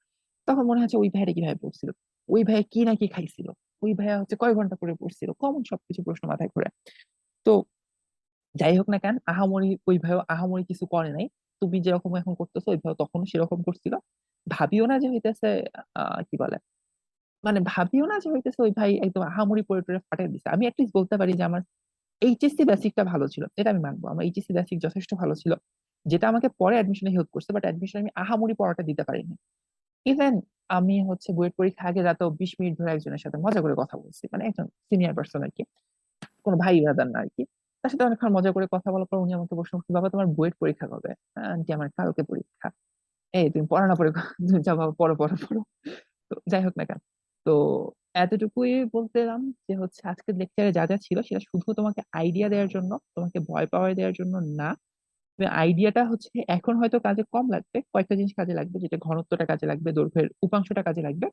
তখন মনে হচ্ছে ওই ভাইয়াটা কিভাবে পড়ছিল, ওই ভাইয়া কি না কি খাইছিল, ওই ভাইয়া হচ্ছে কয় ঘন্টা করে পড়ছিল, কমন সবকিছু প্রশ্ন মাথায় ঘুরে। তো যাই হোক না কেন, আহামরি ওই ভাই আহামরি কিছু করে নাই। তুমি যেরকম এখন করতেছো ওই ভাই তখন সেরকম করছিল। ভাবিও না যে হইতেছে কি বলে, মানে ভাবিও না যে হইতেছে ওই ভাই একদম আহামরি পড়ে টরে ফাটাই দিছে। আমি অ্যাটলিস্ট বলতে পারি যে আমার এইচএসসি বেসিকটা ভালো ছিল, এটা আমি মানবো, আমার এইচএসসি বেসিক যথেষ্ট ভালো ছিল, যেটা আমাকে পরে অ্যাডমিশনে হেল্প করছে, বাট অ্যাডমিশনে আমি আহামরি পড়াটা দিতে পারিনি। ইভেন আমি হচ্ছে বুয়েট পরীক্ষা আগে রাতেও 20 মিনিট ধরে একজনের সাথে মজা করে কথা বলছি, মানে একজন সিনিয়র পার্সন আর কি, কোনো ভাই ব্রাদার না আর কি। তার সাথে অনেকক্ষণ মজা করে কথা বলার পর উনি আমাকে প্রশ্ন করছে, বাবা তোমার বুয়েট পরীক্ষা কবে? আন্টি আমার কালকে পরীক্ষা। এই তুমি পড়া না পড়ে তুমি যাও বাবা, পড়ো পড়ো পড়ো। তো যাই হোক না কেন, তো এতটুকুই বলতেলাম যে হচ্ছে আজকের লেকচারে যা যা ছিল সেটা শুধু তোমাকে আইডিয়া দেওয়ার জন্য, তোমাকে ভয় পাওয়া দেওয়ার জন্য না। আইডিয়াটা হচ্ছে এখন হয়তো কাজে কম লাগবে, কয়েকটা জিনিস কাজে লাগবে, যেটা ঘনত্বটা কাজে লাগবে, দৈর্ঘ্যের উপাংশটা কাজে লাগবে,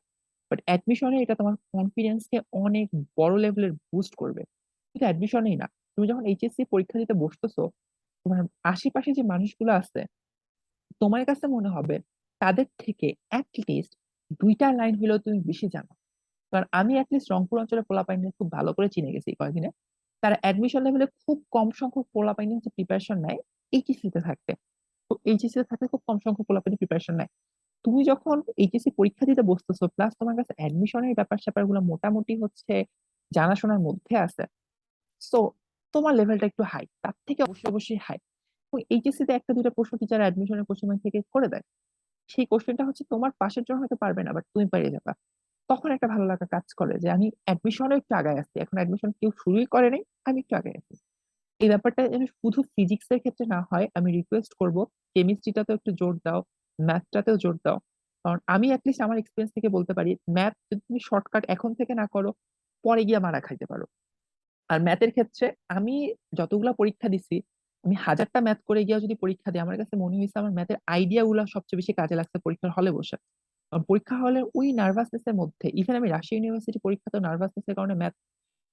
বাট অ্যাডমিশনে এটা তোমার কনফিডেন্সকে অনেক বড় লেভেলের বুস্ট করবে। কিন্তু অ্যাডমিশনেই না, তুমি যখন এইচএসসি পরীক্ষা দিতে বসতেছো, তোমার আশেপাশে যে মানুষগুলো আছে, তোমার কাছে মনে হবে তাদের থেকে অ্যাটলিস্ট 2টা লাইন হলেও তুমি বেশি জানো। কারণ আমি অ্যাটলিস্ট রংপুর অঞ্চলের পোলাপাইন খুব ভালো করে চিনে গেছি এই কয়েকদিনে। তারা অ্যাডমিশন লেভেলে খুব কম সংখ্যক পোলাপাইন হচ্ছে প্রিপারেশন নেয় এইচএসসি তে থাকতে। তো এইচএসসি তে থাকতে খুব কম সংখ্যক পোলাপাইন প্রিপারেশন নেয়। তুমি যখন এইচএসসি পরীক্ষা দিতে বসতেছো, প্লাস তোমার কাছে অ্যাডমিশনের ব্যাপার স্যাপার গুলো মোটামুটি হচ্ছে জানাশোনার মধ্যে আছে, সো তোমার লেভেলটা একটু হাই, তার থেকে অবশ্যই অবশ্যই হাই। এইচএসসি তে একটা দুইটা প্রশ্ন টিচার অ্যাডমিশনের কোশ্চেন থেকে করে দেয়, সেই কোশ্চেনটা হচ্ছে তোমার পাশের জন হয়তো পারবে না, বাট তুমি পেরে যাবে। তখন একটা ভালো লাগা কাজ করে যে আমি অ্যাডমিশনে একটু আগায় আসছি, এখন অ্যাডমিশন কেউ শুরুই করে নাই, আমি একটু আগায় আছি। এই ব্যাপারটা যেন শুধু ফিজিক্স এর ক্ষেত্রে না হয়, আমি রিকোয়েস্ট করব কেমিস্ট্রিটাতেও একটু জোর দাও, ম্যাথটাতেও জোর দাও। কারণ আমি অ্যাটলিস্ট আমার এক্সপিরিয়েন্স থেকে বলতে পারি, ম্যাথ যদি তুমি শর্টকাট এখন থেকে না করো, পরে গিয়ে মারা খাইতে পারো। আর ম্যাথের ক্ষেত্রে আমি যতগুলা পরীক্ষা দিছি, আমি 1000টা ম্যাথ করে গিয়ে যদি পরীক্ষা দিই, আমার কাছে মনে হয়েছে আমার ম্যাথের আইডিয়া গুলা সবচেয়ে বেশি কাজে লাগছে পরীক্ষার হলে বসে। কারণ পরীক্ষা হলে ওই নার্ভাসনেস এর মধ্যে, ইভেন আমি রাজশাহী ইউনিভার্সিটি পরীক্ষা নার্ভাসনেস এর কারণে ম্যাথ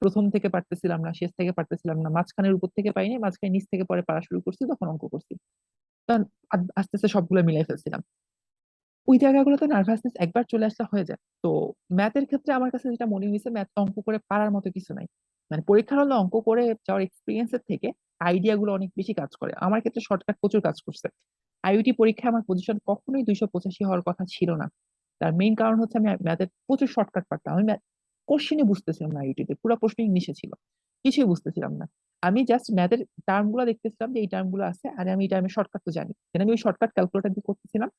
প্রথম থেকে পারতেছিলাম না, শেষ থেকে পারতেছিলাম না, মাঝখানের উপর থেকে পাইনি, মাঝখানে নিচ থেকে পরে পারা শুরু করছি, তখন অঙ্ক করছি, তখন আস্তে আস্তে সবগুলো মিলাই ফেলছিলাম। ওই জায়গাগুলোতে নার্ভাসনেস একবার চলে আসলে হয়ে যায়। তো ম্যাথের ক্ষেত্রে আমার কাছে যেটা মনে হয়েছে, ম্যাথ অঙ্ক করে পারার মতো কিছু নাই। মানে পরীক্ষার হলে অঙ্ক করে যাওয়ার এক্সপিরিয়েন্সের থেকে আইডিয়া গুলো অনেক বেশি কাজ করে। আমার ক্ষেত্রে শর্টকাট প্রচুর কাজ করছে। আইইউটি পরীক্ষায় আমার পজিশন কখনোই 285 হওয়ার কথা ছিল না। তার মেইন কারণ হচ্ছে আমি ম্যাথের প্রচুর শর্টকাট পারতাম। আমি ম্যাথ কোশ্চেনই বুঝতেছিলাম না, আইইউটিতে পুরো প্রশ্ন ইংলিশে ছিল, কিছুই বুঝতেছিলাম না। আমি জাস্ট ম্যাথের টার্ম গুলো দেখতেছিলাম যে এই টার্ম গুলো আছে, আর আমি এই টার্মের শর্টকাট তো জানি, আমি ওই শর্টকাট ক্যালকুলেটর দিয়ে করতেছিলাম।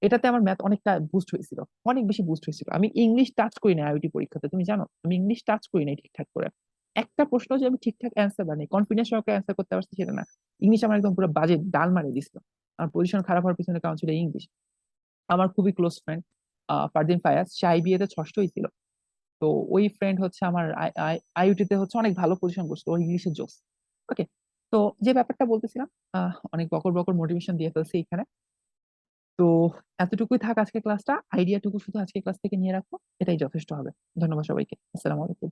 এটাতে আমার ম্যাথ অনেকটা বুস্ট হয়েছিল, অনেক বেশি বুস্ট হয়েছিল। আমি ইংলিশ টাচ করি না আইইউটি পরীক্ষাতে, তুমি জানো আমি ইংলিশ টাচ করি না ঠিকঠাক করে। একটা প্রশ্ন যে আমি ঠিকঠাক অ্যান্সার বানাই, কনফিডেন্স সহকারে অ্যান্সার করতে পারছি সেটা না। ইংলিশ আমার একদম পুরো বাজে ডাল মারি দিছিল। আমার পজিশন খারাপ হওয়ার পিছনে কারণ ছিল ইংলিশ। আমার খুবই ক্লোজ ফ্রেন্ড ফারদিন ফায়াজ, সে আইবিএ তে ষষ্ঠ হয়েছিল। তো ওই ফ্রেন্ড হচ্ছে আমার আইইউটি তে হচ্ছে অনেক ভালো পজিশন করছিল, ওর ইংলিশের জোস। ওকে, তো যে ব্যাপারটা বলতেছিলাম, অনেক বকর বকর মোটিভেশন দিয়ে ফেলছি এখানে। তো এতটুকুই থাক আজকে ক্লাসটা, আইডিয়াটুকু শুধু আজকে ক্লাস থেকে নিয়ে রাখো, এটাই যথেষ্ট হবে। ধন্যবাদ সবাইকে, আসসালামু আলাইকুম।